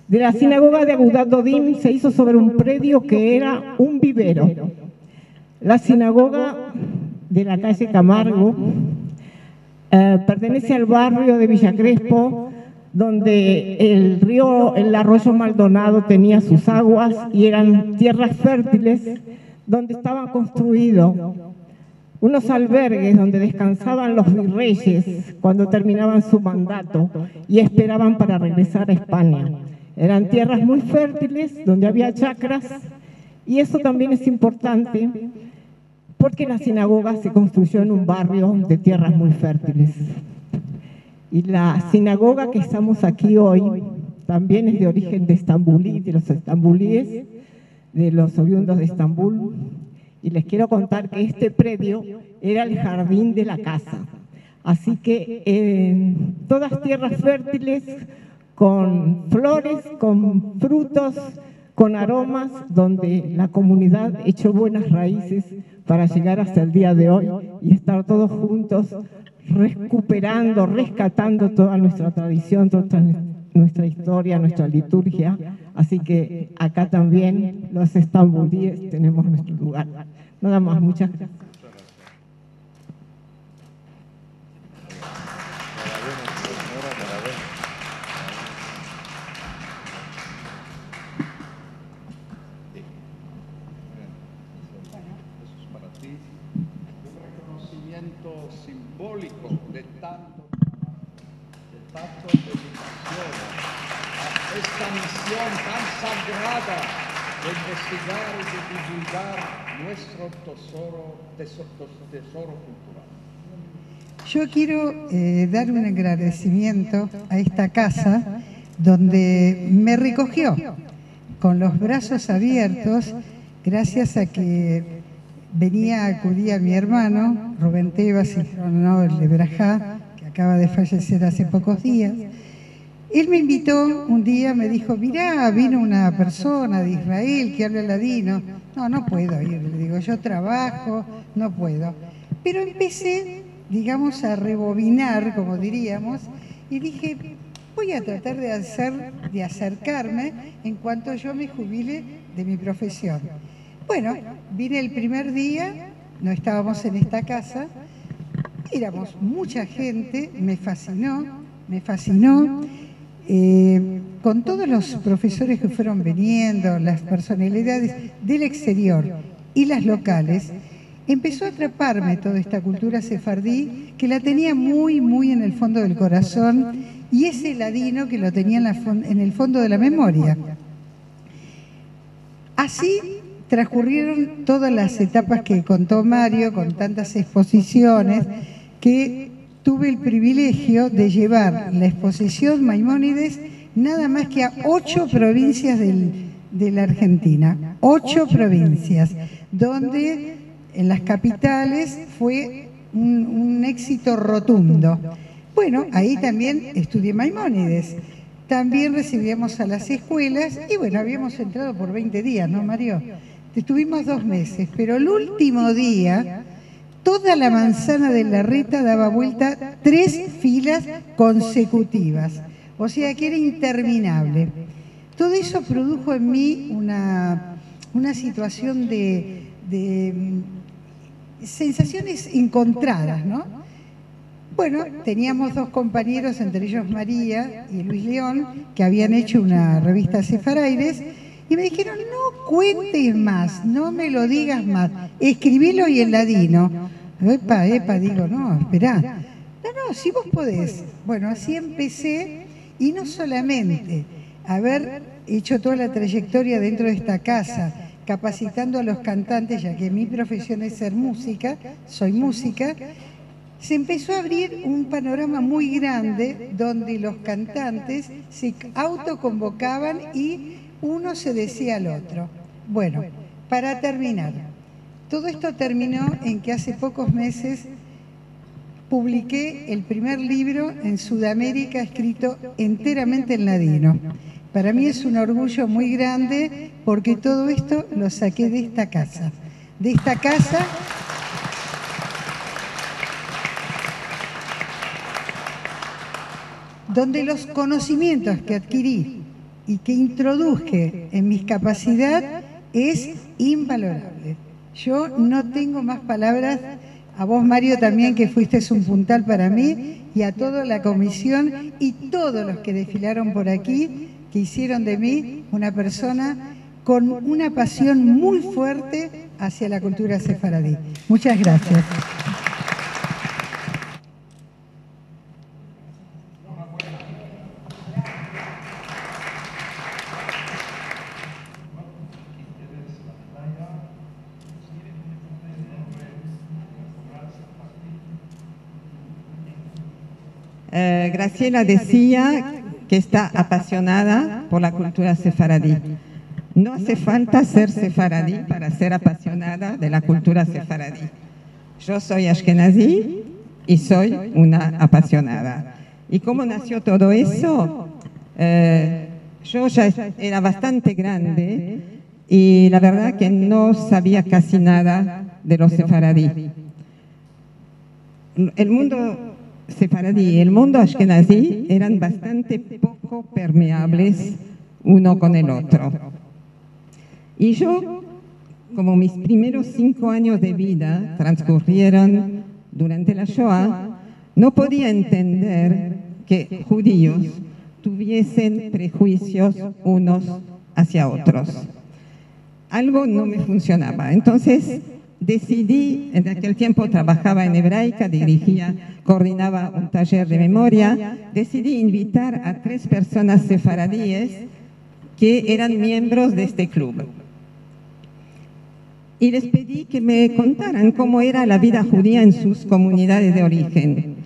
De la sinagoga de Agudat Dodim se hizo sobre un predio que era un vivero. La sinagoga de la calle Camargo pertenece al barrio de Villa Crespo, donde el arroyo Maldonado tenía sus aguas y eran tierras fértiles, donde estaban construidos unos albergues donde descansaban los virreyes cuando terminaban su mandato y esperaban para regresar a España. Eran tierras muy fértiles, donde había chacras, y eso también es importante porque la sinagoga se construyó en un barrio de tierras muy fértiles. Y la sinagoga que estamos aquí hoy también es de origen de estambulí, de los estambulíes, de los oriundos de Estambul. Y les quiero contar que este predio era el jardín de la casa. Así que todas tierras fértiles, con flores, con frutos, con aromas, donde la comunidad echó buenas raíces para llegar hasta el día de hoy y estar todos juntos recuperando, rescatando toda nuestra tradición, toda nuestra historia, nuestra liturgia. Así que acá también los estambulíes tenemos nuestro lugar. Nada más, muchas gracias. Simbólico de tanto dedicación a esta misión tan sagrada de investigar y de divulgar nuestro tesoro cultural. Yo quiero dar un agradecimiento a esta casa donde me recogió con los brazos abiertos, gracias a que acudía mi hermano, Rubén Tebas, el de Brajá, que acaba de fallecer hace pocos días. Él me invitó un día, me dijo, mirá, vino una persona de Israel que habla ladino. No puedo ir, le digo, yo trabajo, no puedo. Pero empecé, digamos, a rebobinar, como diríamos, y dije, voy a tratar de acercarme en cuanto yo me jubile de mi profesión. Bueno, vine el primer día, no estábamos en esta casa, éramos mucha gente, me fascinó, con todos los profesores que fueron viniendo, las personalidades del exterior y las locales, empezó a atraparme toda esta cultura sefardí, que la tenía muy, muy en el fondo del corazón, y ese ladino que lo tenía en el fondo de la memoria. Así transcurrieron todas las etapas que contó Mario, con tantas exposiciones, que tuve el privilegio de llevar la exposición Maimónides nada más que a 8 provincias de la Argentina. 8 provincias, donde en las capitales fue un éxito rotundo. Bueno, ahí también estudié Maimónides. También recibíamos a las escuelas y bueno, habíamos entrado por 20 días, ¿no, Mario? Estuvimos 2 meses, pero el último día toda la manzana de Larreta daba vuelta 3 filas consecutivas, o sea que era interminable. Todo eso produjo en mí una situación de sensaciones encontradas, ¿no? Bueno, teníamos 2 compañeros, entre ellos María y Luis León, que habían hecho una revista Sefaraires, y me dijeron, no cuentes más, no me lo digas más, escribilo y en ladino. Epa, digo, no, esperá. No, si vos podés. Bueno, así empecé, y no solamente haber hecho toda la trayectoria dentro de esta casa, capacitando a los cantantes, ya que mi profesión es ser música, soy música, se empezó a abrir un panorama muy grande donde los cantantes se autoconvocaban y uno se decía al otro. Bueno, para terminar, todo esto terminó en que hace pocos meses publiqué el primer libro en Sudamérica escrito enteramente en ladino. Para mí es un orgullo muy grande porque todo esto lo saqué de esta casa. De esta casa donde los conocimientos que adquirí y que introduje en mis capacidades es invalorable. Yo no tengo más palabras. A vos, Mario, también, que fuiste un puntal para mí, y a toda la comisión y todos los que desfilaron por aquí, que hicieron de mí una persona con una pasión muy fuerte hacia la cultura sefaradí. Muchas gracias. Graciela decía que está apasionada por la cultura sefaradí. No hace falta ser sefaradí para ser apasionada de la cultura sefaradí. Yo soy ashkenazí y soy una apasionada. ¿Y cómo nació todo eso? Yo ya era bastante grande y la verdad que no sabía casi nada de los sefaradí. El mundo sefaradí y el mundo ashkenazí eran bastante poco permeables uno con el otro. Y yo, como mis primeros 5 años de vida transcurrieron durante la Shoah, no podía entender que judíos tuviesen prejuicios unos hacia otros. Algo no me funcionaba. Entonces decidí, en aquel tiempo trabajaba en Hebraica, coordinaba un taller de memoria, decidí invitar a 3 personas sefaradíes que eran miembros de este club. Y les pedí que me contaran cómo era la vida judía en sus comunidades de origen.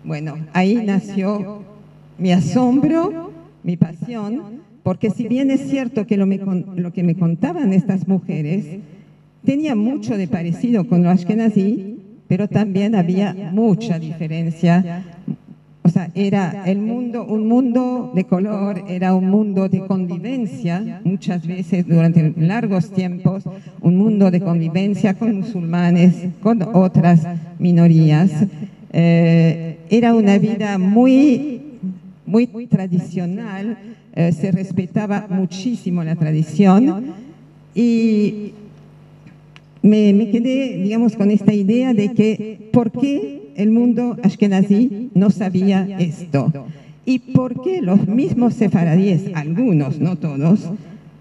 bueno, ahí nació mi asombro, mi pasión, porque si bien es cierto que lo que me contaban estas mujeres tenía mucho de parecido con lo ashkenazí, pero también había mucha diferencia. O sea, era un mundo de color, era un mundo de convivencia, muchas veces durante largos tiempos, un mundo de convivencia con musulmanes, con otras minorías. Era una vida muy tradicional, se respetaba muchísimo la tradición y me quedé, digamos, con esta idea de que ¿por qué el mundo ashkenazí no sabía esto? ¿Y por qué los mismos sefaradíes, algunos, no todos,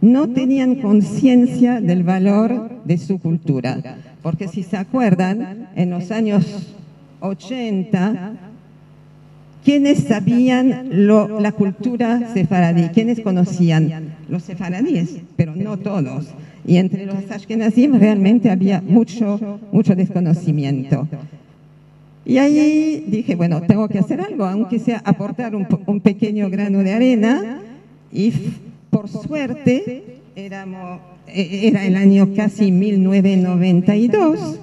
no tenían conciencia del valor de su cultura? Porque si se acuerdan, en los años 80, ¿quiénes sabían la cultura sefaradí? ¿Quiénes conocían? Los sefaradíes, pero no todos. Y entre los ashkenazim realmente había mucho desconocimiento. Y ahí dije, bueno, tengo que hacer algo, aunque sea aportar un pequeño grano de arena. Y por suerte, era el año casi 1992,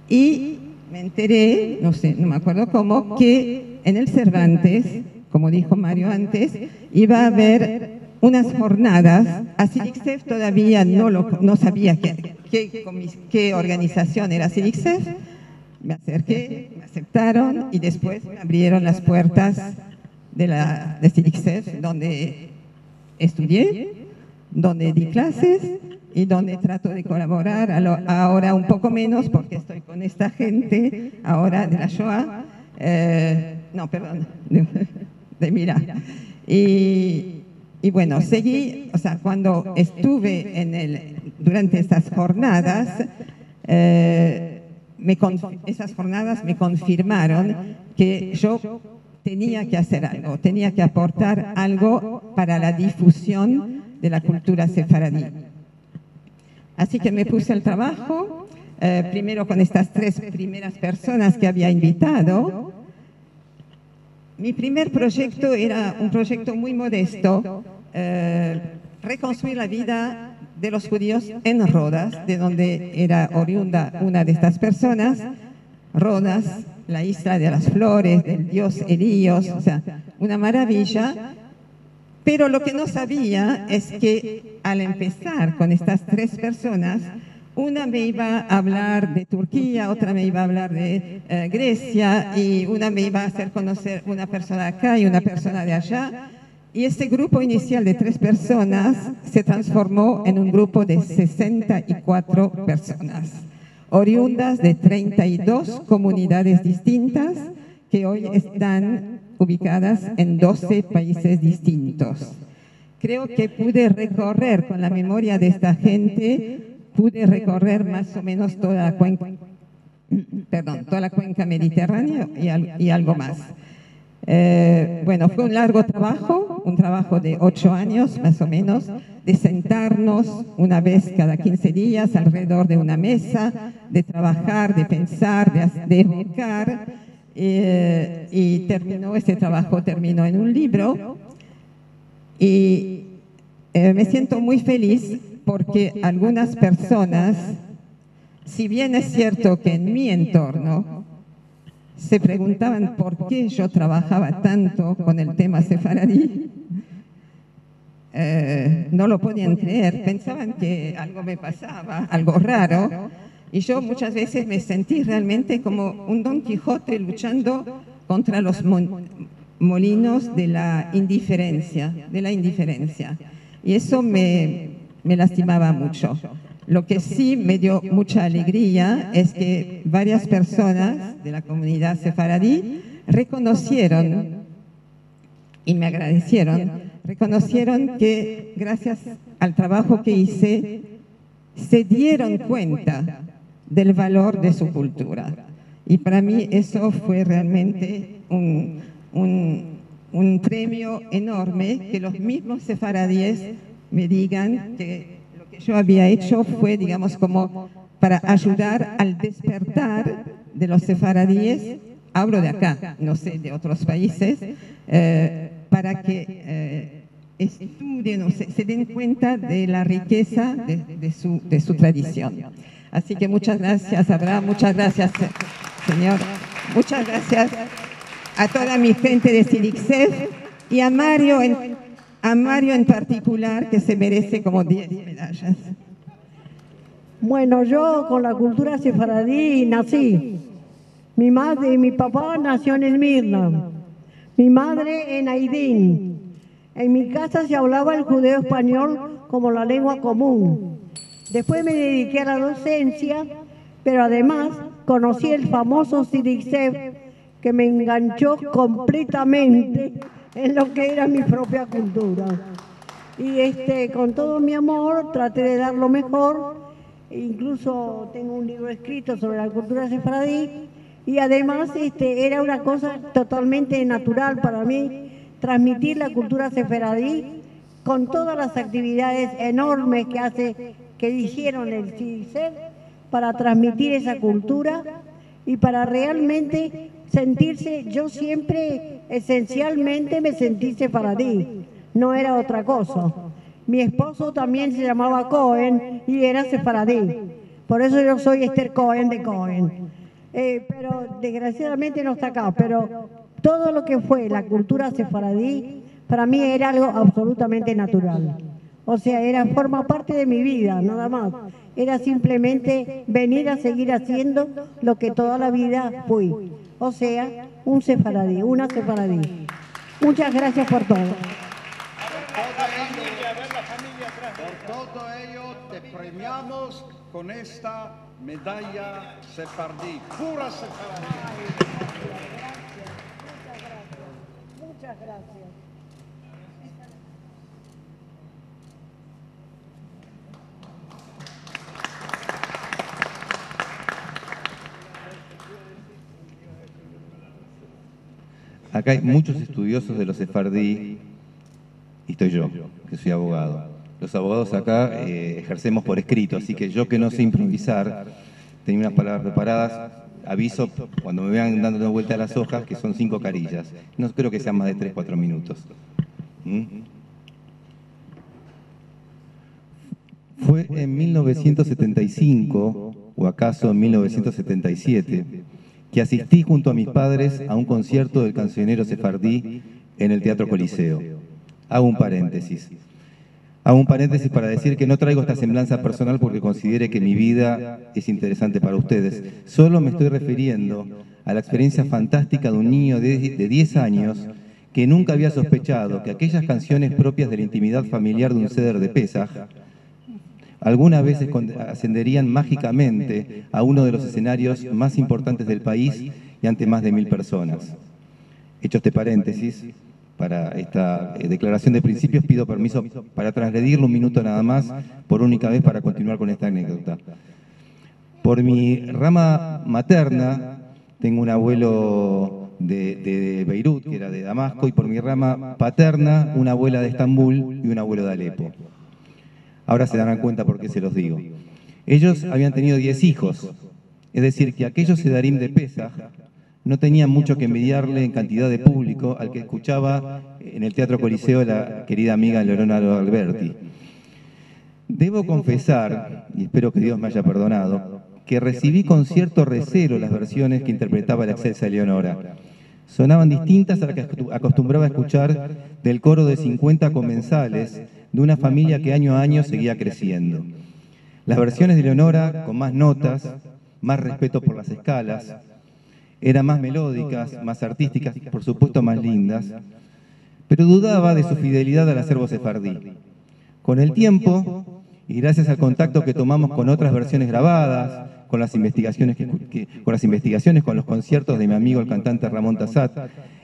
y me enteré, no me acuerdo cómo, que en el Cervantes, como dijo Mario antes, iba a haber unas jornadas. Asilicsef todavía no sabía qué organización era Asilicsef. Me acerqué, me aceptaron y después me abrieron las puertas de Asilicsef, donde estudié, donde di clases y donde trato de colaborar, ahora un poco menos porque estoy con esta gente ahora de la Shoah, de Mira. Y bueno, seguí, o sea, cuando estuve durante estas jornadas, esas jornadas me confirmaron que yo tenía que hacer algo, tenía que aportar algo para la difusión de la cultura sefaradí. Así que me puse al trabajo, primero con estas 3 primeras personas que había invitado. Mi primer proyecto era un proyecto muy modesto, reconstruir la vida de los judíos en Rodas, de donde era oriunda una de estas personas. Rodas, la isla de las flores, del dios Elíos, o sea, una maravilla. Pero lo que no sabía es que al empezar con estas 3 personas, una me iba a hablar de Turquía, otra me iba a hablar de Grecia, y una me iba a hacer conocer una persona acá y una persona de allá. Y ese grupo inicial de 3 personas se transformó en un grupo de 64 personas, oriundas de 32 comunidades distintas que hoy están ubicadas en 12 países distintos. Creo que pude recorrer, con la memoria de esta gente, pude recorrer más o menos toda la cuenca mediterránea y algo más. Bueno, fue un largo trabajo, un trabajo de 8 años más o menos, de sentarnos una vez cada 15 días alrededor de una mesa, de trabajar, de pensar, de evocar, y ese trabajo terminó en un libro. Y me siento muy feliz porque algunas personas, si bien es cierto que en mi entorno se preguntaban por qué yo trabajaba tanto con el tema sefaradí, no lo podían creer, pensaban que algo me pasaba, algo raro, y yo muchas veces me sentí realmente como un Don Quijote luchando contra los molinos de la indiferencia, y eso me lastimaba mucho. Lo que sí me dio mucha alegría es que varias personas de la comunidad sefaradí reconocieron y me agradecieron, reconocieron que gracias al trabajo que hice se dieron cuenta del valor de su cultura. Y para mí eso fue realmente un premio enorme, que los mismos sefaradíes me digan que lo que yo había hecho fue, digamos, como para ayudar al despertar de los sefaradíes hablo de acá, no sé, de otros países, para que estudien o se den cuenta de la riqueza de su tradición. Así que muchas gracias, Abraham, muchas gracias, señor, muchas gracias a toda mi gente de CIDICSEF y a Mario en particular, que se merece como 10 medallas. Bueno, yo con la cultura sefaradí nací. Mi madre y mi papá nació en Esmirna, mi madre en Aydín. En mi casa se hablaba el judeo español como la lengua común. Después me dediqué a la docencia, pero además conocí el famoso CIDICSEF, que me enganchó completamente en lo que era mi propia cultura. Y con todo mi amor traté de dar lo mejor. Incluso tengo un libro escrito sobre la cultura sefaradí y además era una cosa totalmente natural para mí transmitir la cultura sefaradí con todas las actividades enormes que hicieron el CIDICSEF para transmitir esa cultura y para realmente sentirse, yo siempre esencialmente me sentí sefaradí, no era otra cosa. Mi esposo también se llamaba Cohen y era sefaradí, por eso yo soy Esther Cohen de Cohen. Pero desgraciadamente no está acá, pero todo lo que fue la cultura sefaradí para mí era algo absolutamente natural. O sea, forma parte de mi vida, nada más. Era simplemente venir a seguir haciendo lo que toda la vida fui. O sea, un sefaradí, una sefaradí. Muchas gracias por todo. Por todo ello te premiamos con esta medalla sefardí, pura sefardí. Muchas gracias. Acá hay muchos estudiosos de los sefardí y estoy yo, que soy abogado. Los abogados acá ejercemos por escrito, así que yo que no sé improvisar, tenía unas palabras preparadas, aviso cuando me vean dando vuelta a las hojas que son 5 carillas. No creo que sean más de 3-4 minutos. Fue en 1975, o acaso en 1977, que asistí junto a mis padres a un concierto del cancionero sefardí en el Teatro Coliseo. Hago un paréntesis. Hago un paréntesis para decir que no traigo esta semblanza personal porque considere que mi vida es interesante para ustedes. Solo me estoy refiriendo a la experiencia fantástica de un niño de 10 años que nunca había sospechado que aquellas canciones propias de la intimidad familiar de un ceder de Pesaj algunas veces ascenderían mágicamente a uno de los escenarios más importantes del país y ante más de 1000 personas. Hecho este paréntesis, para esta declaración de principios pido permiso para transgredirlo un minuto nada más, por única vez, para continuar con esta anécdota. Por mi rama materna, tengo un abuelo de Beirut, que era de Damasco, y por mi rama paterna, una abuela de Estambul y un abuelo de Alepo. Ahora se darán cuenta por qué se los digo. Ellos habían tenido 10 hijos, es decir, que aquellos sedarim de Pesaj no tenían mucho que envidiarle en cantidad de público al que escuchaba en el Teatro Coliseo la querida amiga Leonora Alberti. Debo confesar, y espero que Dios me haya perdonado, que recibí con cierto recelo las versiones que interpretaba la excelsa Leonora. Sonaban distintas a las que acostumbraba a escuchar del coro de 50 comensales de una familia que año a año seguía creciendo. Las versiones de Leonora, con más notas, más respeto por las escalas, eran más melódicas, más artísticas, por supuesto más lindas, pero dudaba de su fidelidad al acervo sefardí. Con el tiempo, y gracias al contacto que tomamos con otras versiones grabadas, con las investigaciones con los conciertos de mi amigo el cantante Ramón Tassat,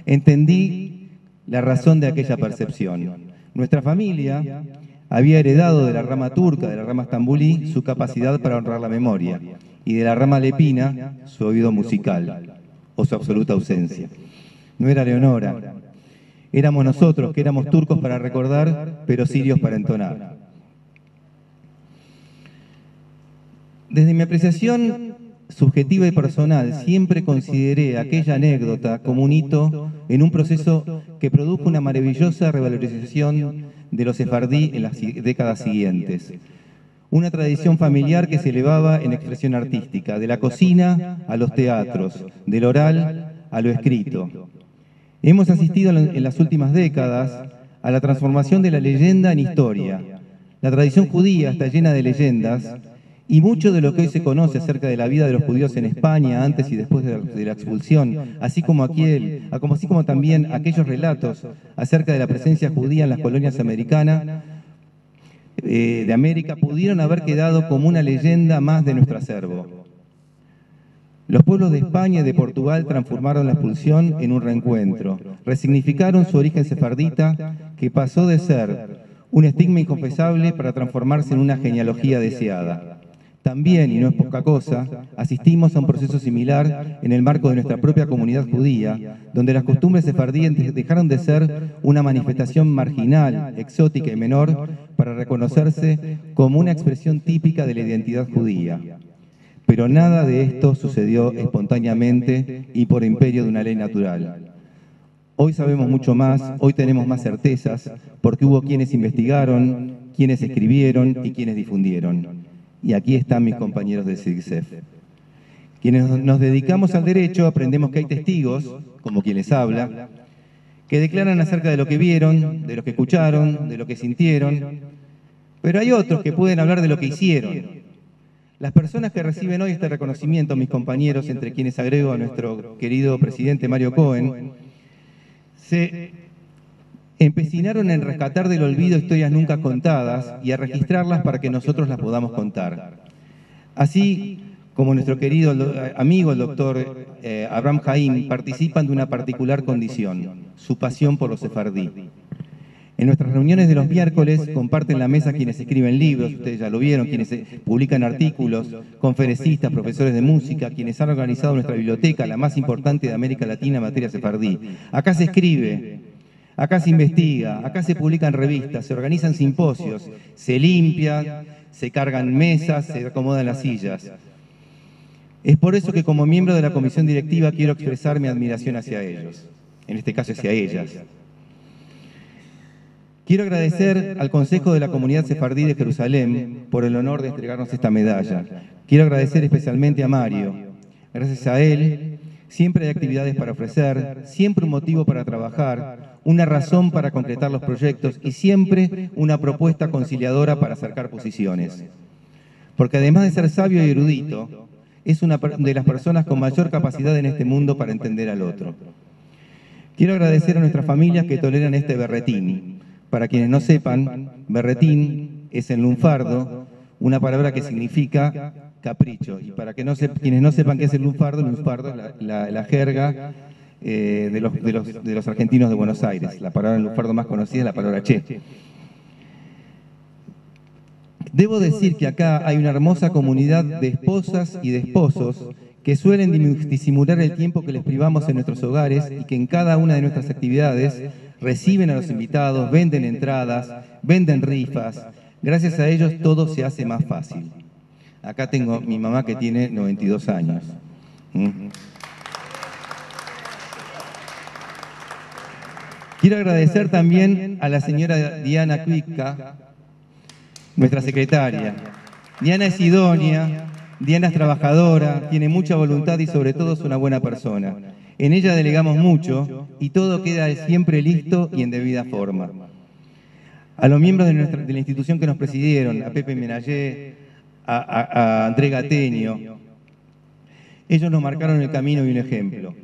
entendí la razón de aquella percepción. Nuestra familia había heredado de la rama turca, de la rama estambulí, su capacidad para honrar la memoria, y de la rama lepina, su oído musical, o su absoluta ausencia. No era Leonora, éramos nosotros, que éramos turcos para recordar, pero sirios para entonar. Desde mi apreciación subjetiva y personal, siempre consideré aquella anécdota como un hito en un proceso que produjo una maravillosa revalorización de los sefardí en las décadas siguientes. Una tradición familiar que se elevaba en expresión artística, de la cocina a los teatros, del oral a lo escrito. Hemos asistido en las últimas décadas a la transformación de la leyenda en historia. La tradición judía está llena de leyendas y mucho de lo que hoy se conoce acerca de la vida de los judíos en España antes y después de la expulsión, así como también aquellos relatos acerca de la presencia judía en las colonias americanas de América, pudieron haber quedado como una leyenda más de nuestro acervo. Los pueblos de España y de Portugal transformaron la expulsión en un reencuentro, resignificaron su origen sefardita, que pasó de ser un estigma inconfesable para transformarse en una genealogía deseada. También, y no es poca cosa, asistimos a un proceso similar en el marco de nuestra propia comunidad judía, donde las costumbres sefardíes dejaron de ser una manifestación marginal, exótica y menor, para reconocerse como una expresión típica de la identidad judía. Pero nada de esto sucedió espontáneamente y por imperio de una ley natural. Hoy sabemos mucho más, hoy tenemos más certezas, porque hubo quienes investigaron, quienes escribieron y quienes difundieron. Y aquí están mis compañeros de SIDICSEF. Quienes nos dedicamos al derecho aprendemos que hay testigos, como quien les habla, que declaran acerca de lo que vieron, de lo que escucharon, de lo que sintieron, pero hay otros que pueden hablar de lo que hicieron. Las personas que reciben hoy este reconocimiento, mis compañeros, entre quienes agrego a nuestro querido presidente Mario Cohen, se empecinaron en rescatar del olvido historias nunca contadas y a registrarlas para que nosotros las podamos contar. Así como nuestro querido amigo, el doctor Abraham Haim, participan de una particular condición, su pasión por los sefardí. En nuestras reuniones de los miércoles comparten la mesa quienes escriben libros, ustedes ya lo vieron, quienes publican artículos, conferencistas, profesores de música, quienes han organizado nuestra biblioteca, la más importante de América Latina en materia sefardí. Acá se escribe, acá se investiga, acá se publican revistas, se organizan simposios, se limpia, se cargan mesas, se acomodan las sillas. Es por eso que como miembro de la comisión directiva quiero expresar mi admiración hacia ellos, en este caso hacia ellas. Quiero agradecer al Consejo de la Comunidad Sefardí de Jerusalén por el honor de entregarnos esta medalla. Quiero agradecer especialmente a Mario. Gracias a él, siempre hay actividades para ofrecer, siempre un motivo para trabajar, una razón para concretar los proyectos y siempre una propuesta conciliadora para acercar posiciones. Porque además de ser sabio y erudito, es una de las personas con mayor capacidad en este mundo para entender al otro. Quiero agradecer a nuestras familias que toleran este berretín. Para quienes no sepan, berretín es en lunfardo una palabra que significa capricho. Y para quienes no sepan qué es el lunfardo es la jerga de los argentinos de Buenos Aires. La palabra lunfardo más conocida es la palabra che. Debo decir que acá hay una hermosa comunidad de esposas y de esposos que suelen disimular el tiempo que les privamos en nuestros hogares y que en cada una de nuestras actividades reciben a los invitados, venden entradas, venden rifas. Gracias a ellos todo se hace más fácil. Acá tengo mi mamá que tiene 92 años. Quiero agradecer también a la señora Diana Cuica, nuestra secretaria. Diana es idónea, Diana es trabajadora, tiene mucha voluntad y sobre todo es una buena persona. En ella delegamos mucho y todo queda siempre listo y en debida forma. A los miembros de la institución que nos presidieron, a Pepe Menayé, a André Gateño, ellos nos marcaron el camino y un ejemplo.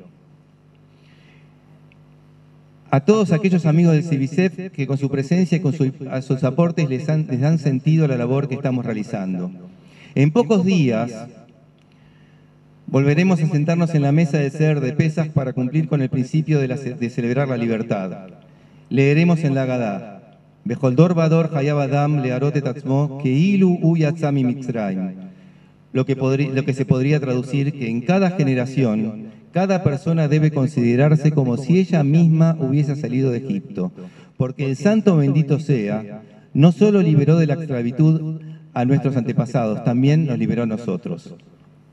A todos aquellos amigos del CIVICEF que con su presencia y con sus aportes les dan sentido a la labor que estamos realizando. En pocos días volveremos a sentarnos en la mesa de ser de Pesaj para cumplir con el principio de celebrar la libertad. Leeremos en la Agadá, Beholdor Bador Hayab Adam Learot et Atzmo Keilu Hu Yatza mi Mitzrayim, lo que se podría traducir que en cada generación, cada persona debe considerarse como si ella misma hubiese salido de Egipto, porque el Santo bendito sea, no solo liberó de la esclavitud a nuestros antepasados, también nos liberó a nosotros.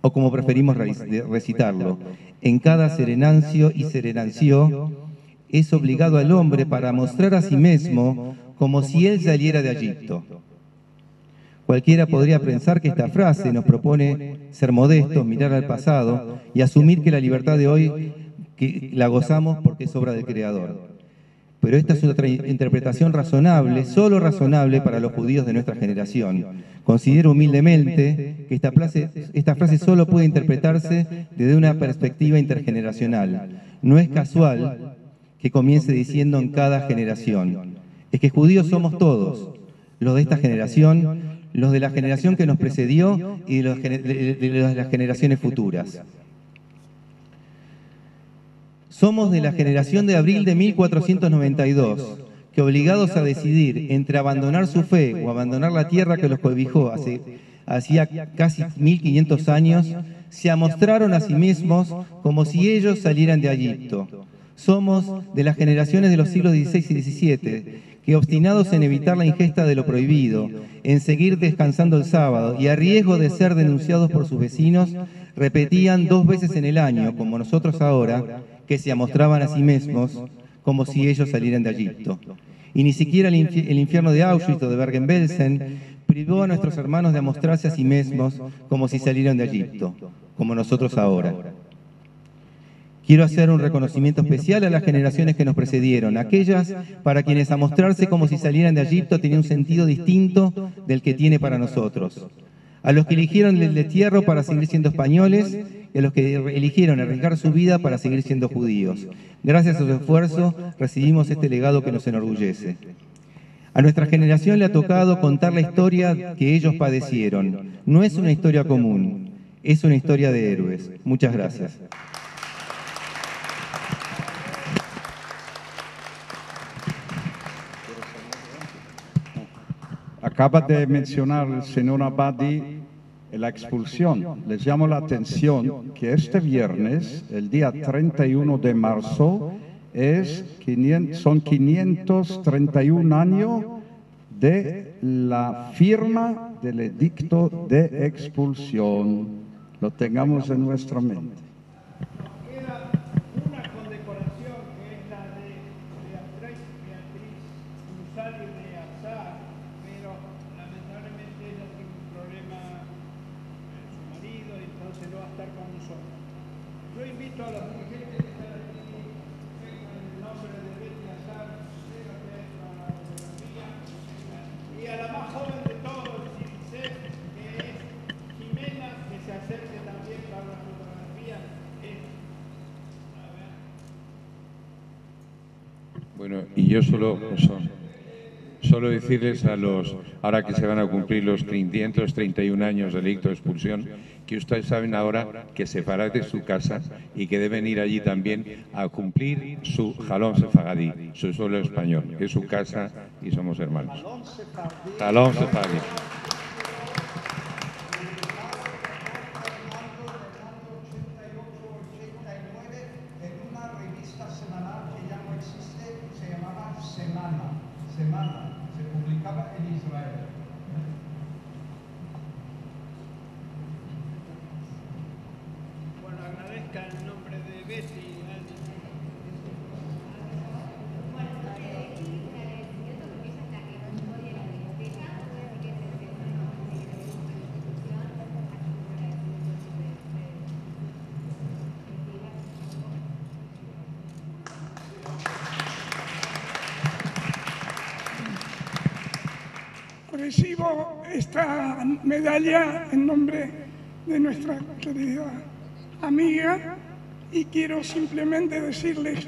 o como preferimos recitarlo, en cada serenancio y serenanció, es obligado al hombre para mostrar a sí mismo como si él saliera de Egipto. Cualquiera podría pensar que esta frase nos propone ser modestos, mirar al pasado y asumir que la libertad de hoy que la gozamos porque es obra del Creador. Pero esta es otra interpretación razonable, solo razonable para los judíos de nuestra generación. Considero humildemente que esta frase solo puede interpretarse desde una perspectiva intergeneracional. No es casual que comience diciendo en cada generación. Es que judíos somos todos, los de esta generación, los de la generación que nos precedió y de las generaciones futuras. Somos de la generación de abril de 1492, que obligados a decidir entre abandonar su fe o abandonar la tierra que los cobijó hacía casi 1500 años, se amostraron a sí mismos como si ellos salieran de Egipto. Somos de las generaciones de los siglos XVI y XVII, que obstinados en evitar la ingesta de lo prohibido, en seguir descansando el sábado y a riesgo de ser denunciados por sus vecinos, repetían 2 veces en el año, como nosotros ahora, que se amostraban a sí mismos como si ellos salieran de Egipto. Y ni siquiera el infierno de Auschwitz o de Bergen-Belsen privó a nuestros hermanos de amostrarse a sí mismos como si salieran de Egipto, como nosotros ahora. Quiero hacer un reconocimiento especial a las generaciones que nos precedieron, aquellas para quienes amostrarse como si salieran de Egipto tenía un sentido distinto del que tiene para nosotros. A los que eligieron el destierro para seguir siendo españoles y a los que eligieron arriesgar su vida para seguir siendo judíos. Gracias a su esfuerzo recibimos este legado que nos enorgullece. A nuestra generación le ha tocado contar la historia que ellos padecieron. No es una historia común, es una historia de héroes. Muchas gracias. Acaba de mencionar el señor Abadi la expulsión. Les llamo la atención que este viernes, el día 31 de marzo, son 531 años de la firma del edicto de expulsión. Lo tengamos en nuestra mente. Queda una condecoración que es la de Beatriz González de Azar, pero lamentablemente ella tiene un problema con su marido y entonces no va a estar con nosotros. Yo invito a los dirigentes que están aquí, vengan en el nombre de Betty Azar, y a la más joven de todos, que es Jimena, que se acerque también para la fotografía. Bueno, y yo solo decirles a los, ahora que se van a cumplir los 531 años del edicto de expulsión, que ustedes saben ahora que Sefarad es su casa y que deben ir allí también a cumplir su jalón sefaradí, su suelo español, que es su casa y somos hermanos. Jalón sefaradí. Se publicaba en Israel. Bueno, agradezca el nombre de Betty. Recibo esta medalla en nombre de nuestra querida amiga y quiero simplemente decirles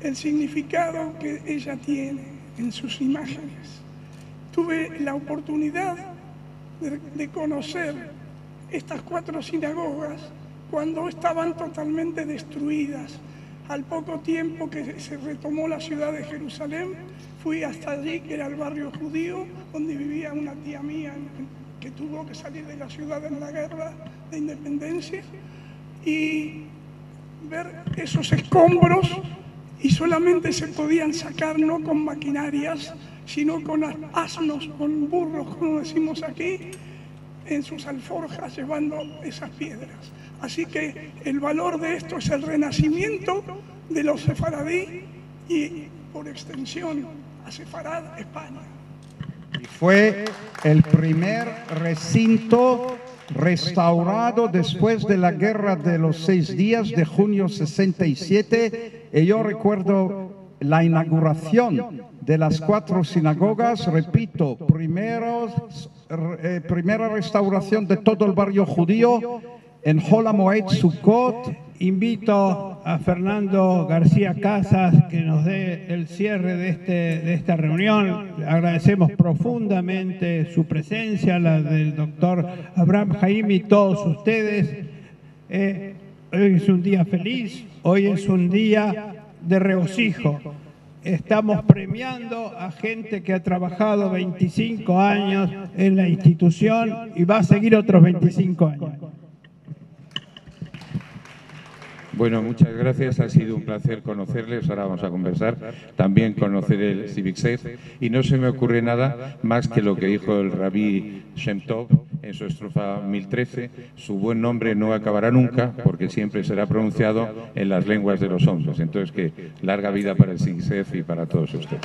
el significado que ella tiene en sus imágenes. Tuve la oportunidad de conocer estas 4 sinagogas cuando estaban totalmente destruidas. Al poco tiempo que se retomó la ciudad de Jerusalén, fui hasta allí, que era el barrio judío, donde vivía una tía mía que tuvo que salir de la ciudad en la guerra de independencia, y ver esos escombros, y solamente se podían sacar no con maquinarias, sino con asnos, con burros, como decimos aquí, en sus alforjas llevando esas piedras. Así que el valor de esto es el renacimiento de los sefaradí y, por extensión, a Sefarad, España. Y fue el primer recinto restaurado después de la Guerra de los 6 días de junio 67. Y yo recuerdo la inauguración de las 4 sinagogas, repito, primera restauración de todo el barrio judío en Hol HaMoed Sukkot. Invito a Fernando García Casas que nos dé el cierre de esta reunión. Le agradecemos profundamente su presencia, la del doctor Abraham Jaime y todos ustedes. Hoy es un día feliz, hoy es un día de regocijo. Estamos premiando a gente que ha trabajado 25 años en la institución y va a seguir otros 25 años. Bueno, muchas gracias. Ha sido un placer conocerles. Ahora vamos a conversar. También conocer el Civic Sef. Y no se me ocurre nada más que lo que dijo el Rabí Shem Tov en su estrofa 1013. Su buen nombre no acabará nunca porque siempre será pronunciado en las lenguas de los hombres. Entonces, que larga vida para el Civic Sef y para todos ustedes.